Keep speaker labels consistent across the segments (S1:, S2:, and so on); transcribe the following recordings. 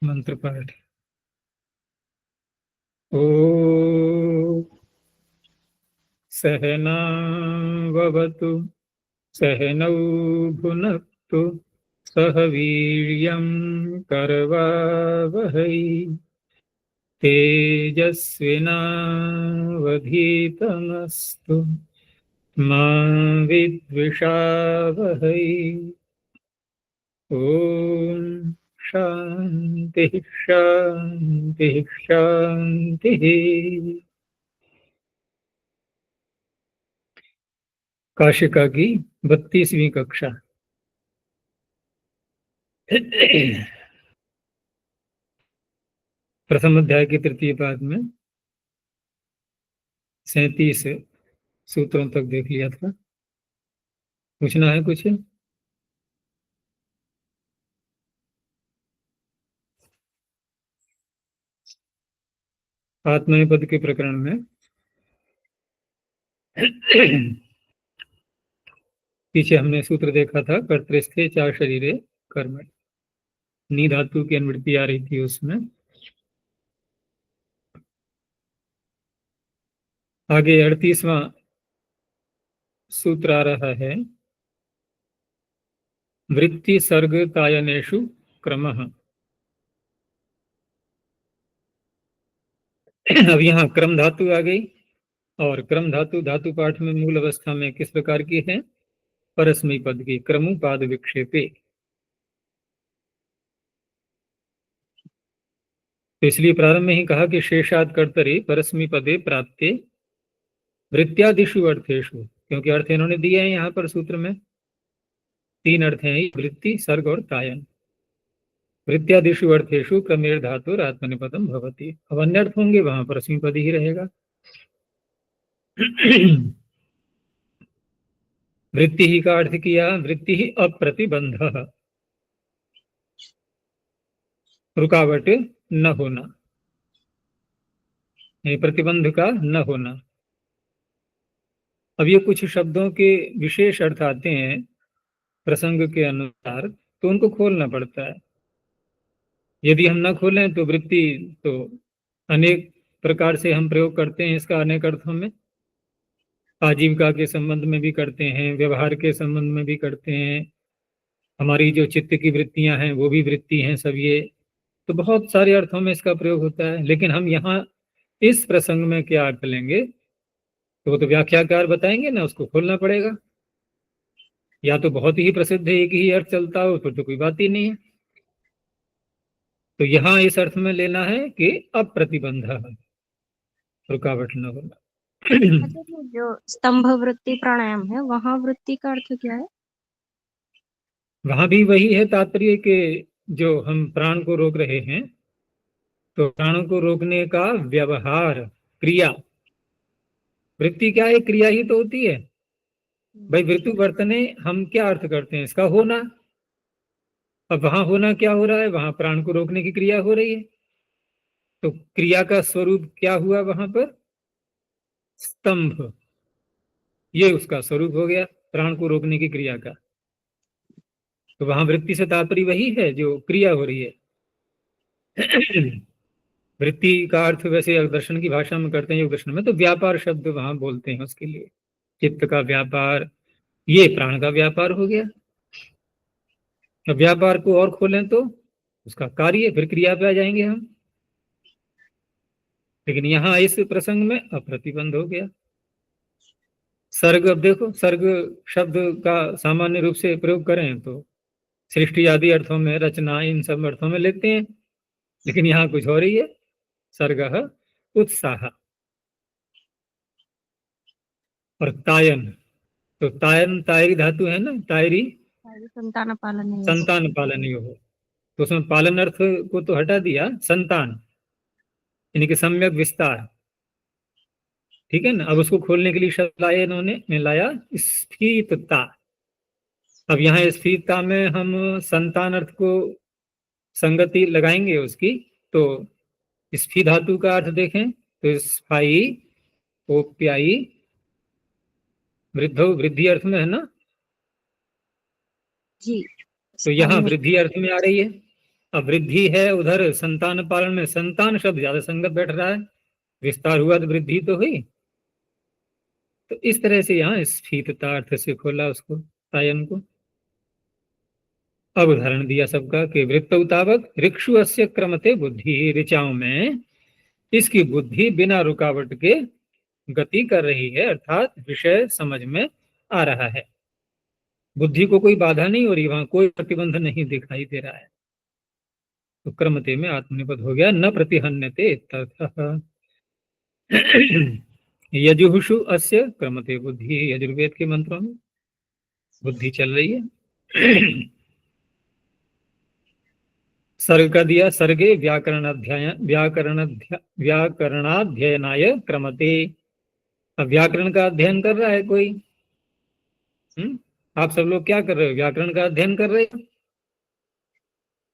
S1: मंत्र पाठ। ओ सहनावतु सहनौ भुनक्तु सह वीर्यं करवावहै तेजस्विनावधीतमस्तु मा विद्विषावहै। ओम शांति शांति शांति। काशिका की 32वीं कक्षा। प्रथम अध्याय के तृतीय पाद में 37 सूत्रों तक देख लिया था। पूछना है कुछ? आत्मनेपद के प्रकरण में पीछे हमने सूत्र देखा था, कर्तृस्थे चार शरीरे कर्म, नी धातु की अनुवृत्ति आ रही थी उसमें। आगे 38वां सूत्र आ रहा है, वृत्ति सर्ग तायनेषु क्रमः। अब यहाँ क्रम धातु आ गई, और क्रम धातु धातु पाठ में मूल अवस्था में किस प्रकार की है? परस्मै पद की, क्रमुपाद विक्षेपे। तो इसलिए प्रारंभ में ही कहा कि शेषाद कर्तरि परस्मै पदे प्राप्ते वृत्त्यादिषु अर्थेषु, क्योंकि अर्थ इन्होंने दिए हैं यहाँ पर सूत्र में। तीन अर्थ हैं, वृत्ति, सर्ग और तायन। वृत्त्यादिषु अर्थेषु क्रमेण धातुर आत्मनेपदम भवति। अब अन्य अर्थ होंगे वहां परस्मै पद ही रहेगा। वृत्ति ही का अर्थ किया, वृत्ति ही अप्रतिबंध, रुकावट न होना, प्रतिबंध का न होना। अब ये कुछ शब्दों के विशेष अर्थ आते हैं प्रसंग के अनुसार, तो उनको खोलना पड़ता है। यदि हम न खोलें तो वृत्ति तो अनेक प्रकार से हम प्रयोग करते हैं इसका, अनेक अर्थों में। आजीविका के संबंध में भी करते हैं, व्यवहार के संबंध में भी करते हैं, हमारी जो चित्त की वृत्तियां हैं वो भी वृत्ति हैं सब ये। तो बहुत सारे अर्थों में इसका प्रयोग होता है। लेकिन हम यहाँ इस प्रसंग में क्या अर्थ लेंगे तो वो तो व्याख्याकार बताएंगे ना, उसको खोलना पड़ेगा। या तो बहुत ही प्रसिद्ध एक ही अर्थ चलता हो, फिर तो कोई बात ही नहीं है। तो यहाँ इस अर्थ में लेना है कि अप्रतिबंध, रुकावट न होना।
S2: अच्छा, जो स्तंभ वृत्ति प्राणायाम है वहां वृत्ति का अर्थ क्या है?
S1: वहां भी वही है तात्पर्य के, जो हम प्राण को रोक रहे हैं तो प्राणों को रोकने का व्यवहार, क्रिया। वृत्ति क्या है? क्रिया ही तो होती है भाई। वृत्ति वर्तने हम क्या अर्थ करते हैं? इसका होना। अब वहां होना क्या हो रहा है? वहां प्राण को रोकने की क्रिया हो रही है। तो क्रिया का स्वरूप क्या हुआ वहां पर? स्तंभ। ये उसका स्वरूप हो गया, प्राण को रोकने की क्रिया का। तो वहां वृत्ति से तात्पर्य वही है जो क्रिया हो रही है। वृत्ति का अर्थ वैसे दर्शन की भाषा में करते हैं, योग दर्शन में तो व्यापार शब्द वहां बोलते हैं उसके लिए। चित्त का व्यापार, ये प्राण का व्यापार हो गया। अब व्यापार को और खोलें तो उसका कार्य, फिर क्रिया पे आ जाएंगे हम। लेकिन यहाँ इस प्रसंग में अप्रतिबंध हो गया। सर्ग, अब देखो सर्ग शब्द का सामान्य रूप से प्रयोग करें तो सृष्टि आदि अर्थों में, रचना, इन सब अर्थों में लेते हैं। लेकिन यहाँ कुछ हो रही है, सर्ग उत्साह। और तायन, तो तायन तायरी धातु है ना, तायरी
S2: संतान पालन है।
S1: संतान पालन हो, तो उसमें पालन अर्थ को तो हटा दिया, संतान यानी कि सम्यक विस्तार। ठीक है ना। अब उसको खोलने के लिए शब्द लाए इन्होंने, लाया स्फीतता। अब यहाँ स्फीतता में हम संतान अर्थ को संगति लगाएंगे उसकी। तो स्फी धातु का अर्थ देखें तो स्फाई, ओप्यायी, वृद्धो, वृद्धि अर्थ में है ना।
S2: जी।
S1: तो यहाँ वृद्धि अर्थ में आ रही है। अब वृद्धि है, उधर संतान पालन में संतान शब्द ज्यादा संगत बैठ रहा है, विस्तार हुआ तो वृद्धि तो हुई। तो इस तरह से यहाँ स्फीतता अर्थ से खोला उसको, तायन को। अब उदाहरण दिया सबका कि वृत्त उतावक ऋक्षु अस्य क्रमते बुद्धि, ऋचाओं में इसकी बुद्धि बिना रुकावट के गति कर रही है, अर्थात विषय समझ में आ रहा है, बुद्धि को कोई बाधा नहीं हो रही, वहां कोई प्रतिबंध नहीं दिखाई दे रहा है। तो क्रमते में आत्मनिपद हो गया, न प्रतिहन्यते इत्यर्थः। यजुहुषु अस्य क्रमते बुद्धि, यजुर्वेद के मंत्रों में बुद्धि चल रही है। सर्ग का दिया, सर्गे व्याकरणाध्ययनाय क्रमते। अब व्याकरण का अध्ययन कर रहा है कोई। आप सब लोग क्या कर रहे हो, व्याकरण का अध्ययन कर रहे हो।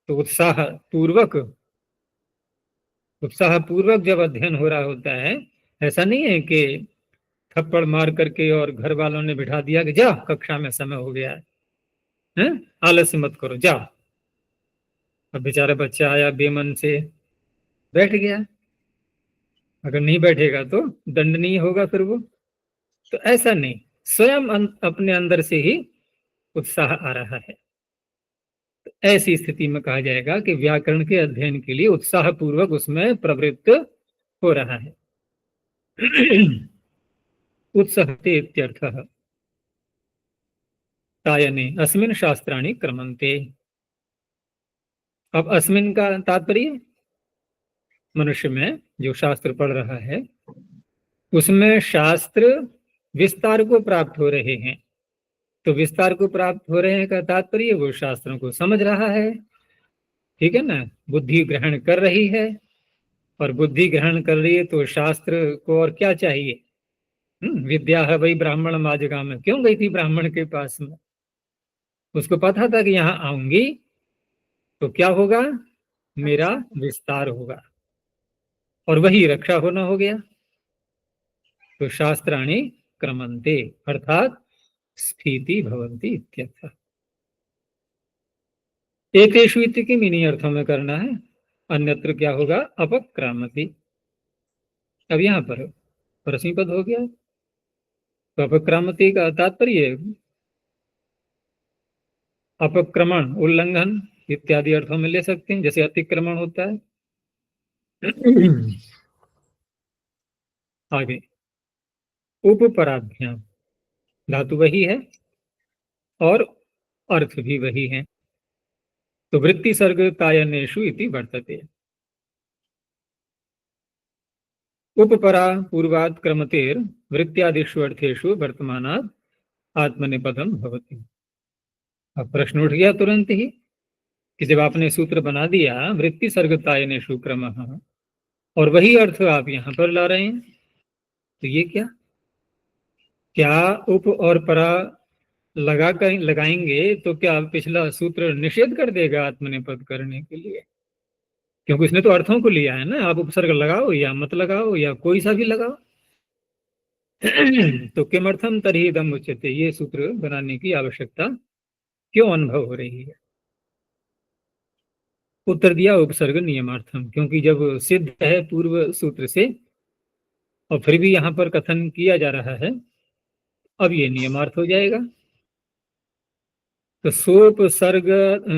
S1: तो उत्साह पूर्वक जब अध्ययन हो रहा होता है, ऐसा नहीं है कि थप्पड़ मार करके और घर वालों ने बिठा दिया कि जा कक्षा में समय हो गया है, आलस्य मत करो जा। अब बेचारा बच्चा आया बेमन से बैठ गया, अगर नहीं बैठेगा तो दंडनीय होगा फिर वो। तो ऐसा नहीं, स्वयं अपने अंदर से ही उत्साह आ रहा है। तो ऐसी स्थिति में कहा जाएगा कि व्याकरण के अध्ययन के लिए उत्साह पूर्वक उसमें प्रवृत्त हो रहा है। उत्साहते इत्यर्थः। तायने अस्मिन् शास्त्राणि क्रमन्ते। अब अस्मिन् का तात्पर्य मनुष्य में जो शास्त्र पढ़ रहा है उसमें शास्त्र विस्तार को प्राप्त हो रहे हैं। तो विस्तार को प्राप्त हो रहे हैं का तात्पर्य वो शास्त्रों को समझ रहा है, ठीक है ना, बुद्धि ग्रहण कर रही है। और बुद्धि ग्रहण कर रही है तो शास्त्र को और क्या चाहिए। विद्या है वही ब्राह्मण माजगा में क्यों गई थी ब्राह्मण के पास में, उसको पता था कि यहाँ आऊंगी तो क्या होगा, मेरा विस्तार होगा, और वही रक्षा होना हो गया। तो शास्त्राणि क्रमन्ते अर्थात स्फीति भवन्ति इत्यर्थः। एकेषु इति किम, इन्हीं अर्थों में करना है, अन्यत्र क्या होगा, अपक्रामति। अब यहाँ पर परस्मैपद हो गया, तो अपक्रामति का तात्पर्य अपक्रमण, उल्लंघन इत्यादि अर्थों में ले सकते हैं, जैसे अतिक्रमण होता है। आगे उपपराभ्याम, धातु वही है और अर्थ भी वही है। तो वृत्ति सर्ग तायनेषु इति वर्तते। उपपरा पूर्वात् क्रमतेर वृत्त्यादिषु अर्थेषु वर्तमानात् आत्मनेपदम भवति। अब प्रश्न उठ गया तुरंत ही कि जब आपने सूत्र बना दिया वृत्ति सर्ग तायनेषु क्रमः, और वही अर्थ आप यहाँ पर ला रहे हैं, तो ये क्या उप और परा लगाएंगे तो क्या पिछला सूत्र निषेध कर देगा आत्मनेपद करने के लिए, क्योंकि इसने तो अर्थों को लिया है ना। आप उपसर्ग लगाओ या मत लगाओ या कोई सा भी लगाओ। तो किमर्थम तर्हि इदम् उच्यते, ये सूत्र बनाने की आवश्यकता क्यों अनुभव हो रही है। उत्तर दिया उपसर्ग नियमार्थम, क्योंकि जब सिद्ध है पूर्व सूत्र से और फिर भी यहाँ पर कथन किया जा रहा है, अब ये नियमार्थ हो जाएगा। तो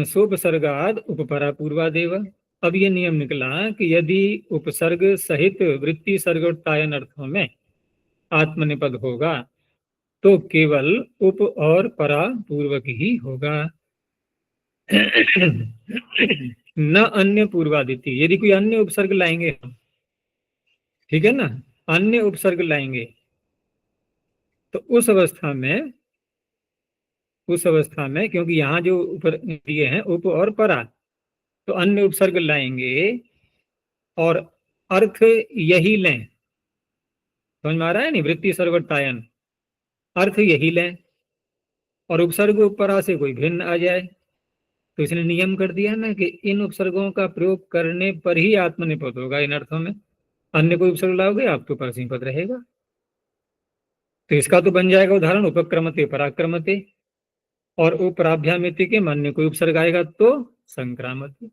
S1: सोपसर्गाद उपपरा पूर्वादेव। अब ये नियम निकला कि यदि उपसर्ग सहित वृत्ति सर्ग और तायन अर्थों में आत्मनिपद होगा तो केवल उप और परा पूर्वक ही होगा, न अन्य पूर्वादिति। यदि कोई अन्य उपसर्ग लाएंगे हम, ठीक है ना, अन्य उपसर्ग लाएंगे तो उस अवस्था में क्योंकि यहाँ जो ऊपर दिए हैं उप और परा, तो अन्य उपसर्ग लाएंगे और अर्थ यही लें। समझ में आ रहा है नहीं, वृत्ति सर्ग तायन अर्थ यही लें और उपसर्ग उपरा से कोई भिन्न आ जाए, तो इसने नियम कर दिया ना कि इन उपसर्गों का प्रयोग करने पर ही आत्मनिपद होगा इन अर्थों में। अन्य कोई उपसर्ग लाओगे आपके पास ही पद रहेगा। तो इसका तो बन जाएगा उदाहरण उपक्रमते पराक्रमते, और उपराभ्यामिति के अन्य कोई उपसर्ग आएगा तो संक्रामति।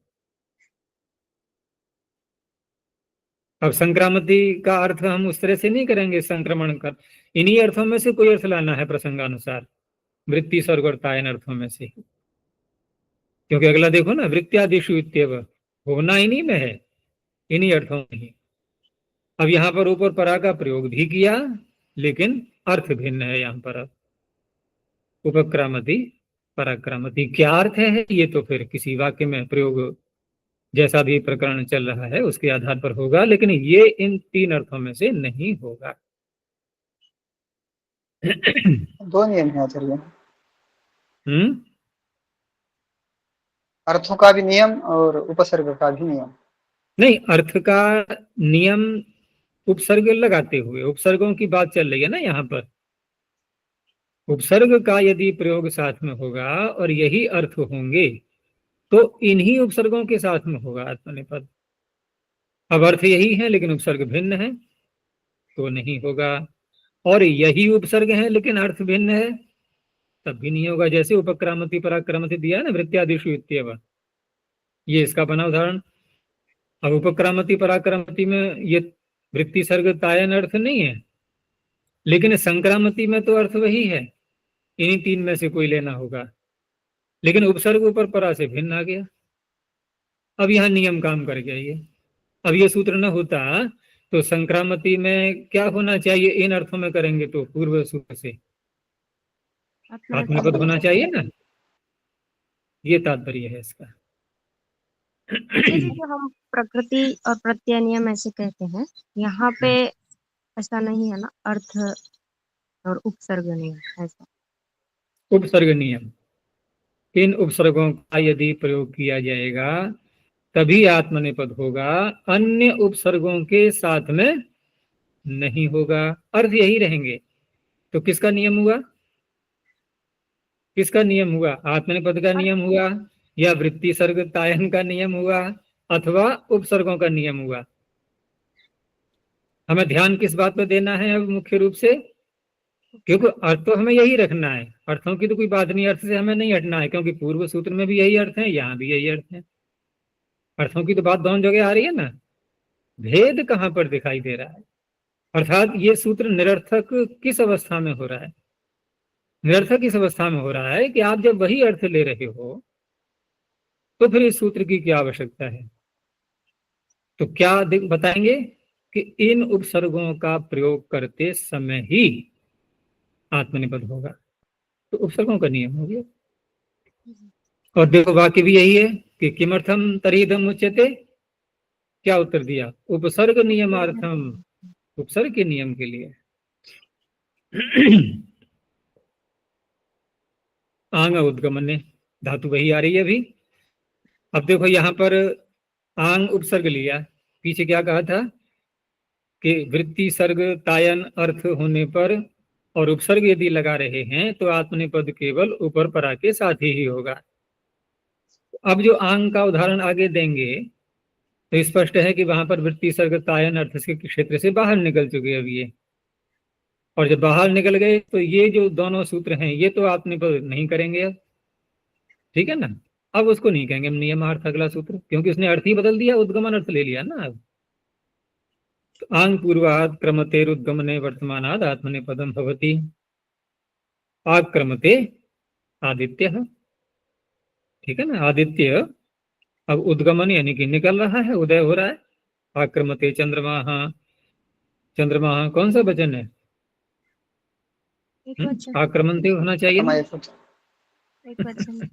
S1: अब संक्रामति का अर्थ हम उस तरह से नहीं करेंगे, संक्रमण कर, इन्हीं अर्थों में से कोई अर्थ लाना है प्रसंगानुसार, वृत्ति स्वर्ग और तायन अर्थों में से। क्योंकि अगला देखो ना, वृत्त्यादिषु इत्येव, होना इन्हीं में है, इन्हीं अर्थों में ही। अब यहाँ पर ऊपर परा का प्रयोग भी किया, लेकिन अर्थ भिन्न है यहाँ पर। उपक्रामति पराक्रामति क्या अर्थ है, ये तो फिर किसी वाक्य में प्रयोग जैसा भी प्रकरण चल रहा है उसके आधार पर होगा, लेकिन ये इन तीन अर्थों में से नहीं होगा।
S3: दो नियम है आचार्य,
S1: हम्म,
S3: अर्थों का भी नियम और उपसर्ग का भी नियम।
S1: नहीं, अर्थ का नियम उपसर्ग लगाते हुए, उपसर्गों की बात चल रही है ना यहाँ पर। उपसर्ग का यदि प्रयोग साथ में होगा और यही अर्थ होंगे तो इन्हीं उपसर्गों के साथ में होगा आत्मनेपद। अब अर्थ यही है लेकिन उपसर्ग भिन्न है तो नहीं होगा, और यही उपसर्ग है लेकिन अर्थ भिन्न है तब भी नहीं होगा। जैसे उपक्रामति पराक्रमति दिया है ना, वृत्त्यादिषु इत्येव, ये इसका बना उदाहरण। अब उपक्रामति पराक्रमति में ये वृत्ति सर्ग तायन अर्थ नहीं है, लेकिन संक्रामति में तो अर्थ वही है, इन्हीं तीन में से कोई लेना होगा, लेकिन उपसर्ग ऊपर परा से भिन्न आ गया। अब यहाँ नियम काम कर गया ये। अब ये सूत्र न होता तो संक्रामति में क्या होना चाहिए, इन अर्थों में करेंगे तो पूर्व सूत्र से आत्मनेपद होना चाहिए ना, ये तात्पर्य है इसका।
S2: आचार्य जो हम प्रकृति और प्रत्यय नियम ऐसे कहते हैं, यहाँ पे ऐसा नहीं है ना, अर्थ और उपसर्ग नियम ऐसा।
S1: उपसर्ग नियम, इन उपसर्गों का यदि प्रयोग किया जाएगा तभी आत्मनेपद होगा, अन्य उपसर्गों के साथ में नहीं होगा, अर्थ यही रहेंगे। तो किसका नियम हुआ, किसका नियम हुआ, आत्मनेपद का नियम हुआ या वृत्ति सर्ग तायन का नियम हुआ अथवा उपसर्गों का नियम हुआ। हमें ध्यान किस बात पर देना है अब मुख्य रूप से, क्योंकि अर्थ तो हमें यही रखना है, अर्थों की तो कोई बात नहीं, अर्थ से हमें नहीं हटना है, क्योंकि पूर्व सूत्र में भी यही अर्थ है, यहाँ भी यही अर्थ है। अर्थों की तो बात दोनों जगह आ रही है ना, भेद कहाँ पर दिखाई दे रहा है। अर्थात ये सूत्र निरर्थक किस अवस्था में हो रहा है, निरर्थक इस अवस्था में हो रहा है कि आप जब वही अर्थ ले रहे हो तो फिर इस सूत्र की क्या आवश्यकता है। तो क्या बताएंगे कि इन उपसर्गों का प्रयोग करते समय ही आत्मनिपद होगा, तो उपसर्गों का नियम हो गया। और देखो वाक्य भी यही है कि किमर्थम तरीदम उच्यते, क्या उत्तर दिया, उपसर्ग नियमार्थम, उपसर्ग के नियम के लिए। आंग उद्गमने, धातु वही आ रही है अभी। अब देखो यहाँ पर आंग उपसर्ग लिया, पीछे क्या कहा था कि वृत्ति सर्ग तायन अर्थ होने पर और उपसर्ग यदि लगा रहे हैं तो आत्मनेपद केवल ऊपर परा के साथ ही होगा। अब जो आंग का उदाहरण आगे देंगे तो स्पष्ट है कि वहां पर वृत्ति सर्ग तायन अर्थ के क्षेत्र से बाहर निकल चुके अब ये, और जब बाहर निकल गए तो ये जो दोनों सूत्र हैं ये तो आत्मनेपद नहीं करेंगे अब, ठीक है ना। अब उसको नहीं कहेंगे हम नियमार्थ अगला सूत्र, क्योंकि उसने अर्थ ही बदल दिया, उद्गमन अर्थ ले लिया ना। अब तो आंग पूर्वाद क्रमतेर उद्गमने वर्तमानाद आत्मनेपदम भवति, आक्रमते आदित्य, ठीक है ना, आदित्य अब उद्गमन यानी कि निकल रहा है, उदय हो रहा है। आक्रमते चंद्रमा, चंद्रमा कौन सा वचन है, आक्रमणते होना चाहिए ना।
S2: एक वचन।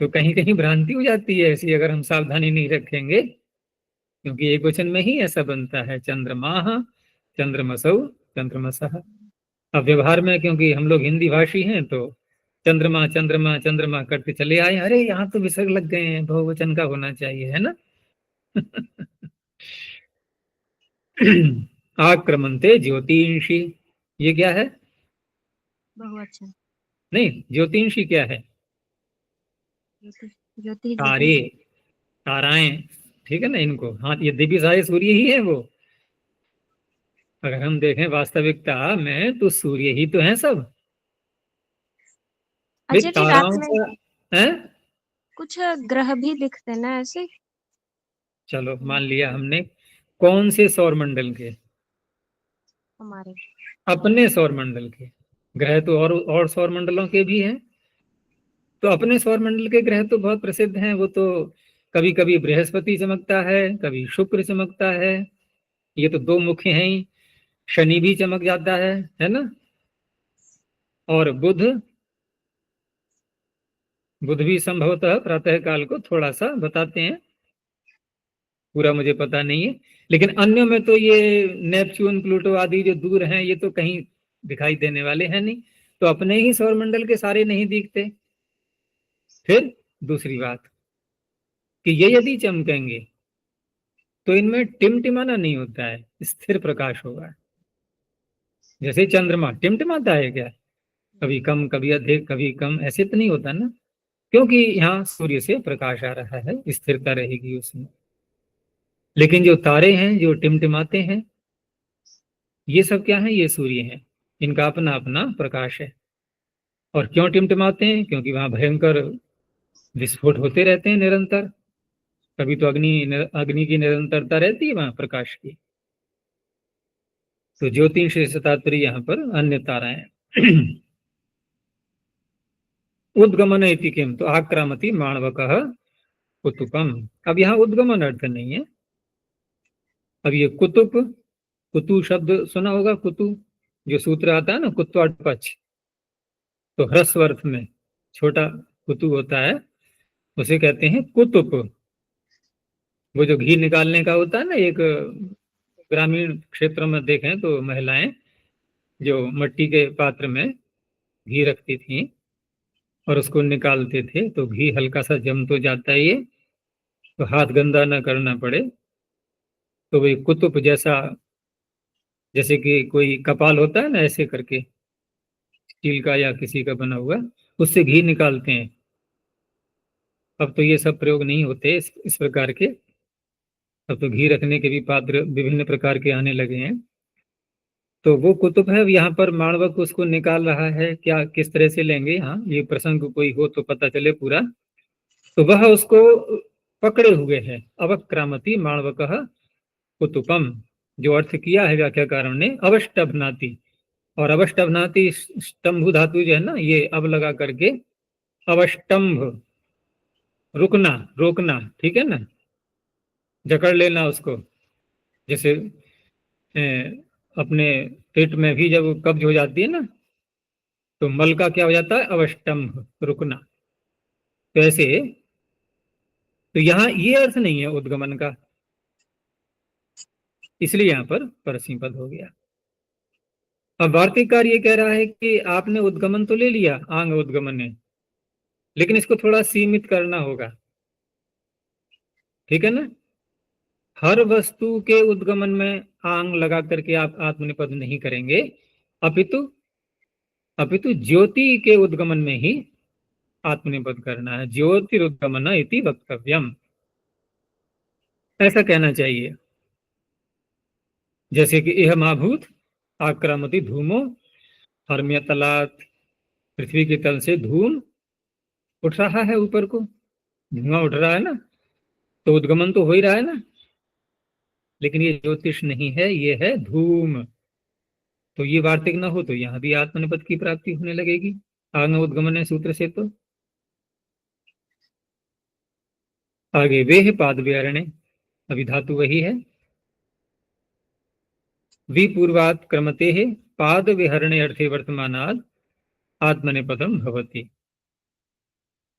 S1: तो कहीं कहीं भ्रांति हो जाती है ऐसी अगर हम सावधानी नहीं रखेंगे, क्योंकि एक वचन में ही ऐसा बनता है, चंद्रमा चंद्रमसौ चंद्रमसः। अब व्यवहार में क्योंकि हम लोग हिंदी भाषी हैं तो चंद्रमा चंद्रमा चंद्रमा करते चले आए, अरे यहाँ तो विसर्ग लग गए हैं, बहुवचन का होना चाहिए, है ना। आक्रमणते ज्योतिषी, ये क्या है,
S2: बहुवचन
S1: नहीं ज्योतिषी क्या है,
S2: ज्योति
S1: तारे ताराएं, ठीक है ना इनको, हाँ यद्यपि सारे सूर्य ही है वो, अगर हम देखें वास्तविकता में तो सूर्य ही तो हैं सब।
S2: अच्छा,
S1: ताराओं का है,
S2: कुछ ग्रह भी दिखते ना ऐसे।
S1: चलो मान लिया हमने, कौन से सौर मंडल के?
S2: हमारे
S1: अपने सौर मंडल के। ग्रह तो और सौर मंडलों के भी हैं, तो अपने सौर मंडल के ग्रह तो बहुत प्रसिद्ध हैं। वो तो कभी कभी बृहस्पति चमकता है, कभी शुक्र चमकता है, ये तो दो मुख्य हैं ही। शनि भी चमक जाता है ना। और बुध भी संभवतः प्रातः काल को थोड़ा सा बताते हैं, पूरा मुझे पता नहीं है। लेकिन अन्य में तो ये नेपच्यून प्लूटो आदि जो दूर हैं ये तो कहीं दिखाई देने वाले हैं नहीं, तो अपने ही सौरमंडल के सारे नहीं दिखते। फिर दूसरी बात कि ये यदि चमकेंगे तो इनमें टिमटिमाना नहीं होता है, स्थिर प्रकाश होगा। जैसे चंद्रमा टिमटिमाता है क्या? कभी कम कभी अधिक कभी कम, ऐसे तो नहीं होता ना, क्योंकि यहाँ सूर्य से प्रकाश आ रहा है, स्थिरता रहेगी उसमें। लेकिन जो तारे हैं जो टिमटिमाते हैं, ये सब क्या है? ये सूर्य हैं, इनका अपना अपना प्रकाश है। और क्यों टिमटिमाते हैं? क्योंकि वहां भयंकर विस्फोट होते रहते हैं निरंतर। कभी तो अग्नि की निरंतरता रहती है वहां प्रकाश की। तो ज्योतिष तात्पर्य यहाँ पर अन्य ताराएं। उद्गमन इति किम, तो आक्रामति माणवकः कुतुकम। अब यहाँ उद्गमन अर्थ नहीं है। अब ये कुतुक, कुतु शब्द सुना होगा, कुतु जो सूत्र आता है ना, कुत्वाट पक्ष, तो ह्रस्व अर्थ में छोटा कुतु होता है, उसे कहते हैं कुतुक। वो जो घी निकालने का होता है ना, एक ग्रामीण क्षेत्र में देखें तो महिलाएं जो मट्टी के पात्र में घी रखती थी और उसको निकालते थे, तो घी हल्का सा जम तो जाता है, ये तो हाथ गंदा न करना पड़े, तो वही कुतुब जैसा, जैसे कि कोई कपाल होता है ना, ऐसे करके स्टील का या किसी का बना हुआ, उससे घी निकालते हैं। अब तो ये सब प्रयोग नहीं होते इस प्रकार के। अब तो घी रखने के भी पात्र विभिन्न प्रकार के आने लगे हैं। तो वो कुतुब है, यहाँ पर माणवक उसको निकाल रहा है। क्या किस तरह से लेंगे, यहाँ ये प्रसंग कोई हो तो पता चले पूरा। तो वह उसको पकड़े हुए है। अवक्रामति माणवकः कुतुपम, जो अर्थ किया है व्याख्याकारों ने, अवष्टभनाति। और अवष्टभनाति स्तंभ धातु जो है ना, ये अब लगा करके अवष्टंभ, रुकना रोकना, ठीक है ना, जकड़ लेना उसको। जैसे अपने पेट में भी जब कब्ज हो जाती है ना, तो मल का क्या हो जाता है? अवष्टंभ, रुकना। तो ऐसे, तो यहाँ ये अर्थ नहीं है उद्गमन का, इसलिए यहाँ पर परसी पद हो गया। अब वार्तिककार ये कह रहा है कि आपने उद्गमन तो ले लिया, आंग उद्गमन है, लेकिन इसको थोड़ा सीमित करना होगा, ठीक है ना। हर वस्तु के उद्गमन में आंग लगा करके आप आत्मनिपद नहीं करेंगे, अपितु ज्योति के उद्गमन में ही आत्मनिपद करना है। ज्योतिरुद्गमन इति वक्तव्यम, ऐसा कहना चाहिए। जैसे कि इह माभूत आक्रामति धूमो, हर्म्य तलात, पृथ्वी के तल से धूम उठ रहा है, ऊपर को धुआं उठ रहा है ना, तो उद्गमन तो हो ही रहा है ना। लेकिन ये ज्योतिष नहीं है, ये है धूम। तो ये वार्तिक ना हो तो यहाँ भी आत्मनिपद की प्राप्ति होने लगेगी आंग उद्गमन सूत्र से। तो आगे वे है पाद व्यारण्य, अभी धातु वही है। विपूर्वात् क्रमते है पाद विहरणे अर्थे वर्तमानात् आत्मनेपदम भवति।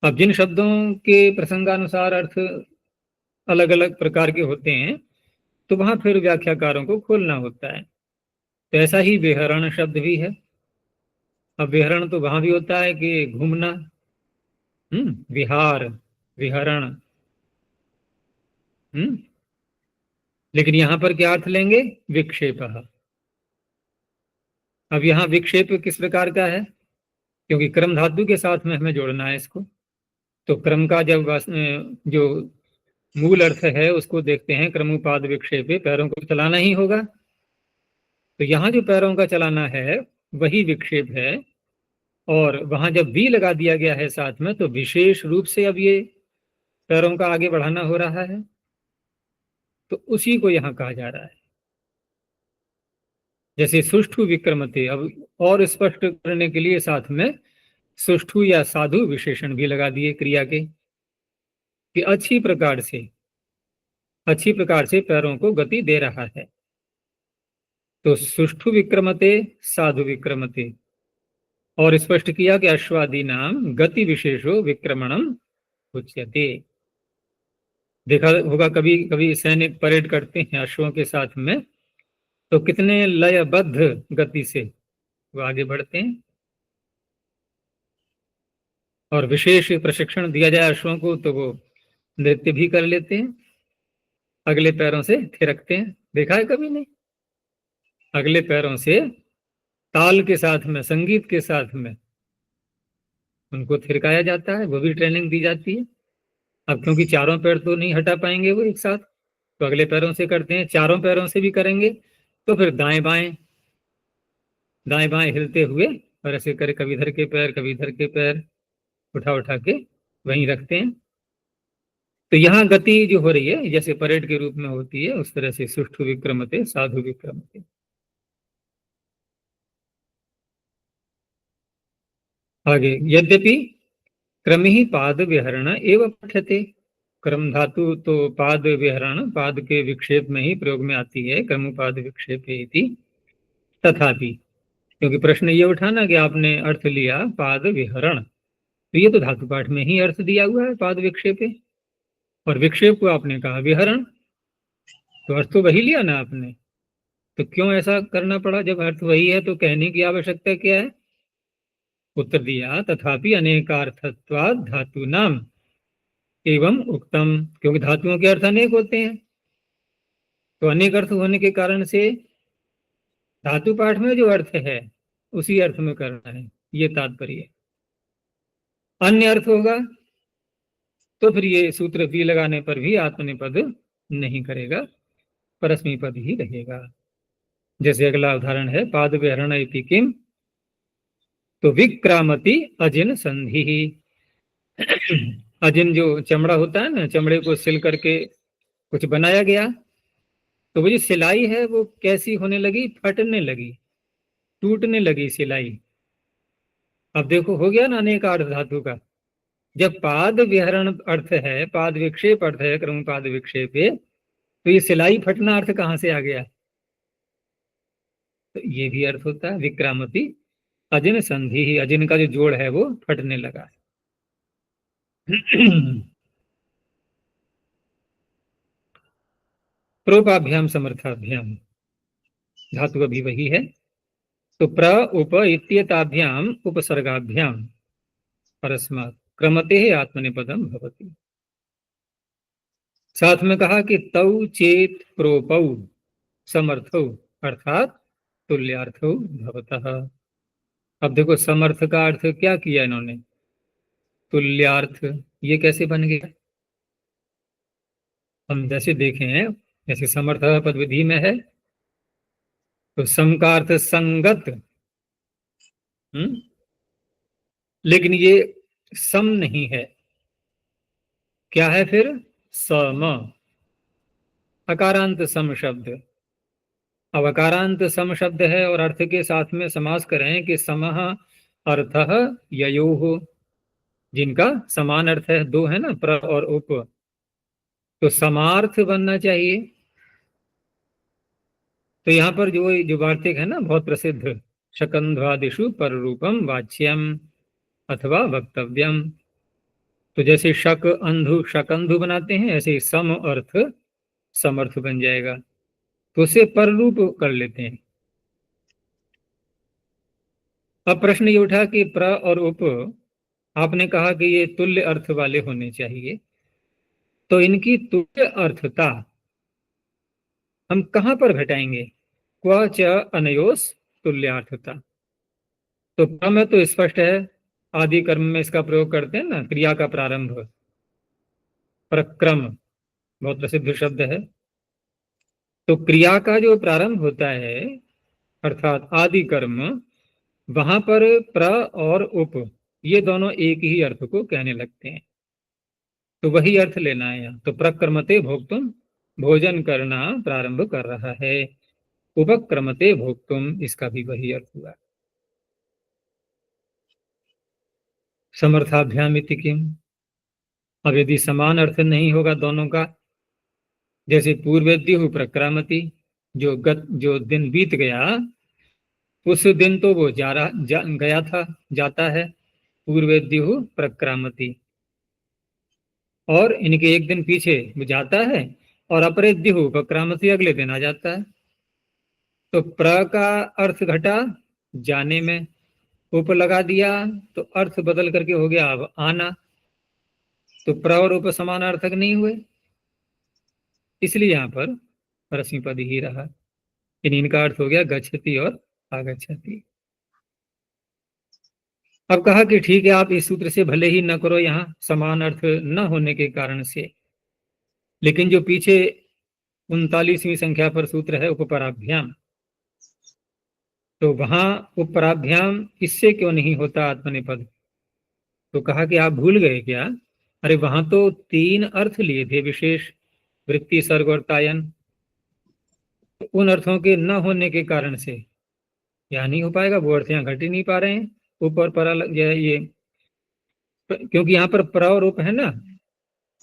S1: अब जिन शब्दों के प्रसंगानुसार अर्थ अलग अलग प्रकार के होते हैं, तो वहां फिर व्याख्याकारों को खोलना होता है। तो ऐसा ही विहरण शब्द भी है। अब विहरण तो वहां भी होता है कि घूमना, विहार, विहरण, लेकिन यहां पर क्या अर्थ लेंगे? विक्षेप। अब यहाँ विक्षेप किस प्रकार का है? क्योंकि क्रम धातु के साथ में हमें जोड़ना है इसको, तो क्रम का जब जो मूल अर्थ है उसको देखते हैं, क्रमोपाद विक्षेपे, पैरों को चलाना ही होगा। तो यहाँ जो पैरों का चलाना है वही विक्षेप है। और वहां जब भी लगा दिया गया है साथ में, तो विशेष रूप से अब ये पैरों का आगे बढ़ाना हो रहा है। तो उसी को यहाँ कहा जा रहा है। जैसे सुष्ठु विक्रमते, अब और स्पष्ट करने के लिए साथ में सुष्ठु या साधु विशेषण भी लगा दिए क्रिया के, कि अच्छी प्रकार से पैरों को गति दे रहा है। तो सुष्ठु विक्रमते, साधु विक्रमते, और स्पष्ट किया कि अश्वादि नाम गति विशेषो विक्रमणम उच्यते। देखा होगा कभी कभी सैनिक परेड करते हैं अश्वों के साथ में, तो कितने लयबद्ध गति से वो आगे बढ़ते हैं। और विशेष प्रशिक्षण दिया जाए अश्वों को तो वो नृत्य भी कर लेते हैं, अगले पैरों से थिरकते हैं। देखा है कभी? नहीं। अगले पैरों से ताल के साथ में, संगीत के साथ में उनको थिरकाया जाता है, वो भी ट्रेनिंग दी जाती है। अब क्योंकि चारों पैर तो नहीं हटा पाएंगे वो एक साथ, तो अगले पैरों से करते हैं। चारों पैरों से भी करेंगे तो फिर दाएं बाएं हिलते हुए, और ऐसे करे, कभी इधर के पैर कभी इधर के पैर उठा उठा के वहीं रखते हैं। तो यहाँ गति जो हो रही है जैसे परेड के रूप में होती है, उस तरह से सुष्ठु विक्रमते, साधु विक्रमते। आगे, यद्यपि क्रमि पाद विहरण एवं पठ्यते। क्रम धातु तो पाद विहरण, पाद के विक्षेप में ही प्रयोग में आती है, क्रमुपाद विक्षेपेति। तथापि, क्योंकि प्रश्न ये उठा ना कि आपने अर्थ लिया पाद विहरण, तो ये तो धातु पाठ में ही अर्थ दिया हुआ है पाद विक्षेपे, और विक्षेप को आपने कहा विहरण, तो अर्थ तो वही लिया ना आपने। तो क्यों ऐसा करना पड़ा? जब अर्थ वही है तो कहने की आवश्यकता क्या है? उत्तर दिया, तथापि अनेकार्थत्वात् धातु नाम एवं उक्तम। क्योंकि धातुओं के अर्थ अनेक होते हैं, तो अनेक अर्थ होने के कारण से धातु पाठ में जो अर्थ है उसी अर्थ में करना है, ये तात्पर्य। अन्य अर्थ होगा तो फिर ये सूत्र भी लगाने पर भी आत्मनेपद नहीं करेगा, परस्मैपद ही रहेगा। जैसे अगला उदाहरण है, पाद विहरण इति किम, तो विक्रामति अजिन संधि। अजिन जो चमड़ा होता है ना, चमड़े को सिल करके कुछ बनाया गया, तो वो जो सिलाई है वो कैसी होने लगी? फटने लगी, टूटने लगी सिलाई। अब देखो, हो गया ना अनेक अर्थ धातु का। जब पाद विहरण अर्थ है, पाद विक्षेप अर्थ है, क्रम पाद विक्षेप है, तो ये सिलाई फटना अर्थ कहां से आ गया? तो ये भी अर्थ होता है विक्रामति अजिन संधि ही, अजिन का जो जोड़ है वो फटने लगा। प्रोपाभ्याम समर्थाभ्याम, धातु अभी वही है, तो प्र उप इत्येताभ्याम उपसर्गाभ्याम परस्मात् क्रमते आत्मनेपदम भवति। साथ में कहा कि तौ चेत प्रोपौ समर्थौ अर्थात तुल्यार्थौ भवतः। अब देखो, समर्थ का अर्थ क्या किया इन्होंने? तुल्यार्थ। ये कैसे बन गया? हम जैसे देखें, जैसे समर्थ पद विधि में है तो सम का अर्थ संगत, लेकिन ये सम नहीं है। क्या है फिर? सम, अकारांत सम शब्द। अब अकारांत सम शब्द है और अर्थ के साथ में समास करें कि समः अर्थः ययोः, जिनका समान अर्थ है, दो है ना, प्र और उप, तो समार्थ बनना चाहिए। तो यहाँ पर जो वार्तिक है ना, बहुत प्रसिद्ध, शकंध्वादिषु पर रूपम वाच्यम अथवा वक्तव्यम। तो जैसे शक अंधु शकंधु बनाते हैं, ऐसे सम अर्थ समर्थ बन जाएगा, तो उसे पर रूप कर लेते हैं। अब प्रश्न ये उठा कि प्र और उप आपने कहा कि ये तुल्य अर्थ वाले होने चाहिए, तो इनकी तुल्य अर्थता हम कहां पर घटाएंगे? क्व च अनयोस तुल्यार्थता। तो प्र में तो स्पष्ट है, आदि कर्म में इसका प्रयोग करते हैं ना, क्रिया का प्रारंभ, प्रक्रम बहुत प्रसिद्ध शब्द है। तो क्रिया का जो प्रारंभ होता है अर्थात आदि कर्म, वहां पर प्र और उप ये दोनों एक ही अर्थ को कहने लगते हैं, तो वही अर्थ लेना है यहाँ। तो प्रक्रमते भोक्तुम भोजन करना प्रारंभ कर रहा है। उपक्रमते भोक्तुम, इसका भी वही अर्थ हुआ। समर्थाभ्याम इति किम। अब यदि समान अर्थ नहीं होगा दोनों का, जैसे पूर्वेद्यु प्रक्रामति, जो दिन बीत गया उस दिन तो वो गया था, जाता है, पूर्वेद्यु प्रक्रामति, और इनके एक दिन पीछे वो जाता है, और अपरेद्यु उपक्रामति, अगले दिन आ जाता है। तो प्र का अर्थ घटा जाने में, उप लगा दिया तो अर्थ बदल करके हो गया अब आना। तो प्र और उप समानार्थक नहीं हुए, इसलिए यहां पर परस्मी पद ही रहा। इनका अर्थ हो गया गच्छति और आगच्छति। अब कहा कि ठीक है, आप इस सूत्र से भले ही न करो यहाँ समान अर्थ न होने के कारण से, लेकिन जो पीछे 39वीं संख्या पर सूत्र है उपपराभ्याम, तो वहां उपपराभ्याम इससे क्यों नहीं होता आत्मनेपद। तो कहा कि आप भूल गए क्या, अरे वहां तो 3 अर्थ लिए थे विशेष, वृत्ति, सर्ग और तायन। तो उन अर्थों के न होने के कारण से यहाँ नहीं हो पाएगा, वो अर्थ यहाँ घट ही नहीं पा रहे हैं। उप और परा लग जाए ये, क्योंकि यहाँ पर परा और उप है ना,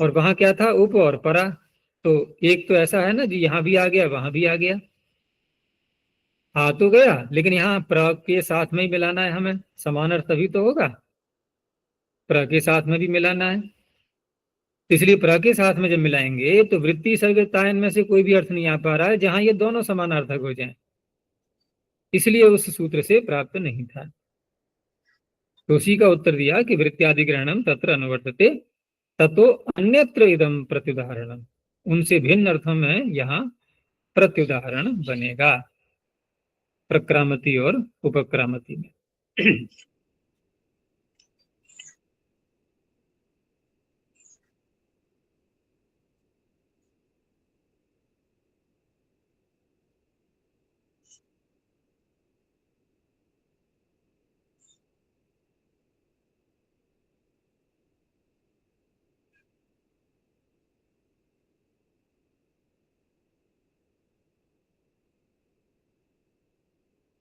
S1: और वहां क्या था, उप और परा। तो एक तो ऐसा है ना जी, यहाँ भी आ गया वहां भी आ गया, आ तो गया, लेकिन यहाँ प्र के साथ में ही मिलाना है हमें, समान अर्थ तभी तो होगा, प्र के साथ में भी मिलाना है। इसलिए प्र के साथ में जब मिलाएंगे तो वृत्ति, सर्ग, तायन में से कोई भी अर्थ नहीं आ पा रहा है जहां ये दोनों समानार्थक हो जाएं, इसलिए उस सूत्र से प्राप्त नहीं था। तो उसी का उत्तर दिया कि वृत्त्यादि ग्रहणम तत्र अनुवर्तते ततो अन्यत्र इदम प्रत्युदाहरणम, उनसे भिन्न अर्थों में यहाँ प्रत्युदाहरण बनेगा प्रक्रामति और उपक्रामति में।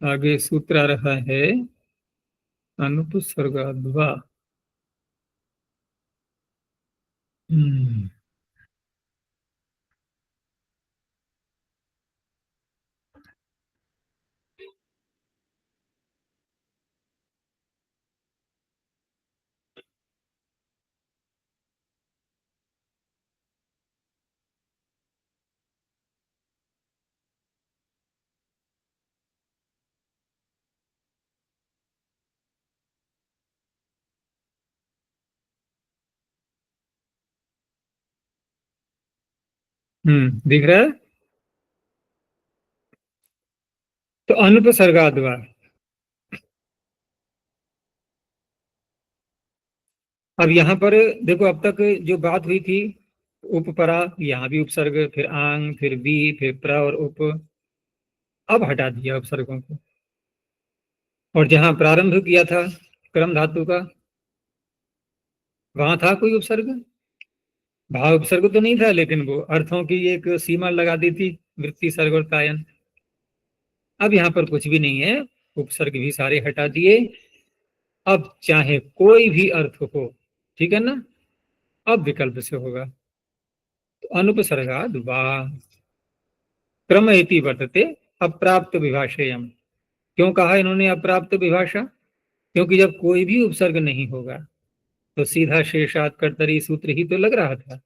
S1: आगे सूत्र आ रहा है अनुपसर्गाद्वा। दिख रहा है। तो अनुपसर्गाद्वा, अब यहाँ पर देखो, अब तक जो बात हुई थी उपपरा, यहाँ भी उपसर्ग, फिर आंग, फिर बी, फिर प्र और उप, अब हटा दिया उपसर्गों को, और जहां प्रारंभ किया था क्रम धातु का, वहां था कोई उपसर्ग, भाव उपसर्ग तो नहीं था, लेकिन वो अर्थों की एक सीमा लगा दी थी, वृत्ति, सर्ग और तायन। अब यहाँ पर कुछ भी नहीं है, उपसर्ग भी सारे हटा दिए, अब चाहे कोई भी अर्थ हो, ठीक है ना, अब विकल्प से होगा। तो अनुपसर्गाद् वा क्रम इति वर्तते अप्राप्त विभाषेयम। क्यों कहा इन्होंने अप्राप्त विभाषा, क्योंकि जब कोई भी उपसर्ग नहीं होगा तो सीधा शेषात् कर्तरी सूत्र ही तो लग रहा था,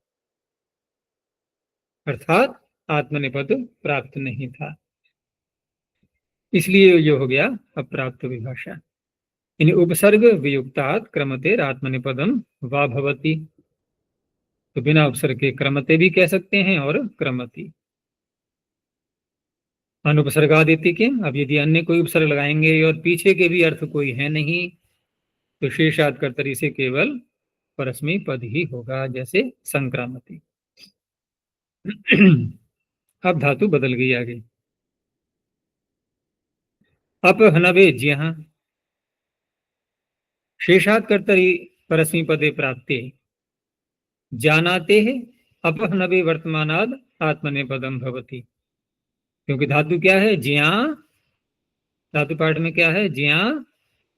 S1: अर्थात आत्मनेपद प्राप्त नहीं था, इसलिए ये हो गया अप्राप्त विभाषा। इन उपसर्ग वियुक्तात् क्रमते आत्मनेपदम वा भवति, तो बिना उपसर्ग के क्रमते भी कह सकते हैं और क्रमति। अनुपसर्गादिति के, अब यदि अन्य कोई उपसर्ग लगाएंगे और पीछे के भी अर्थ कोई है नहीं, तो शेषात् कर्तरी से केवल परस्मै पद ही होगा, जैसे संक्रामति। अब धातु बदल गई आगे, अपहनवे ज्ञः शेषात् कर्तरी परस्मै पदे प्राप्ते जानाते है अपहनवे वर्तमानाद आत्मनेपदम भवति, क्योंकि धातु क्या है, ज्या, धातु पाठ में क्या है, ज्या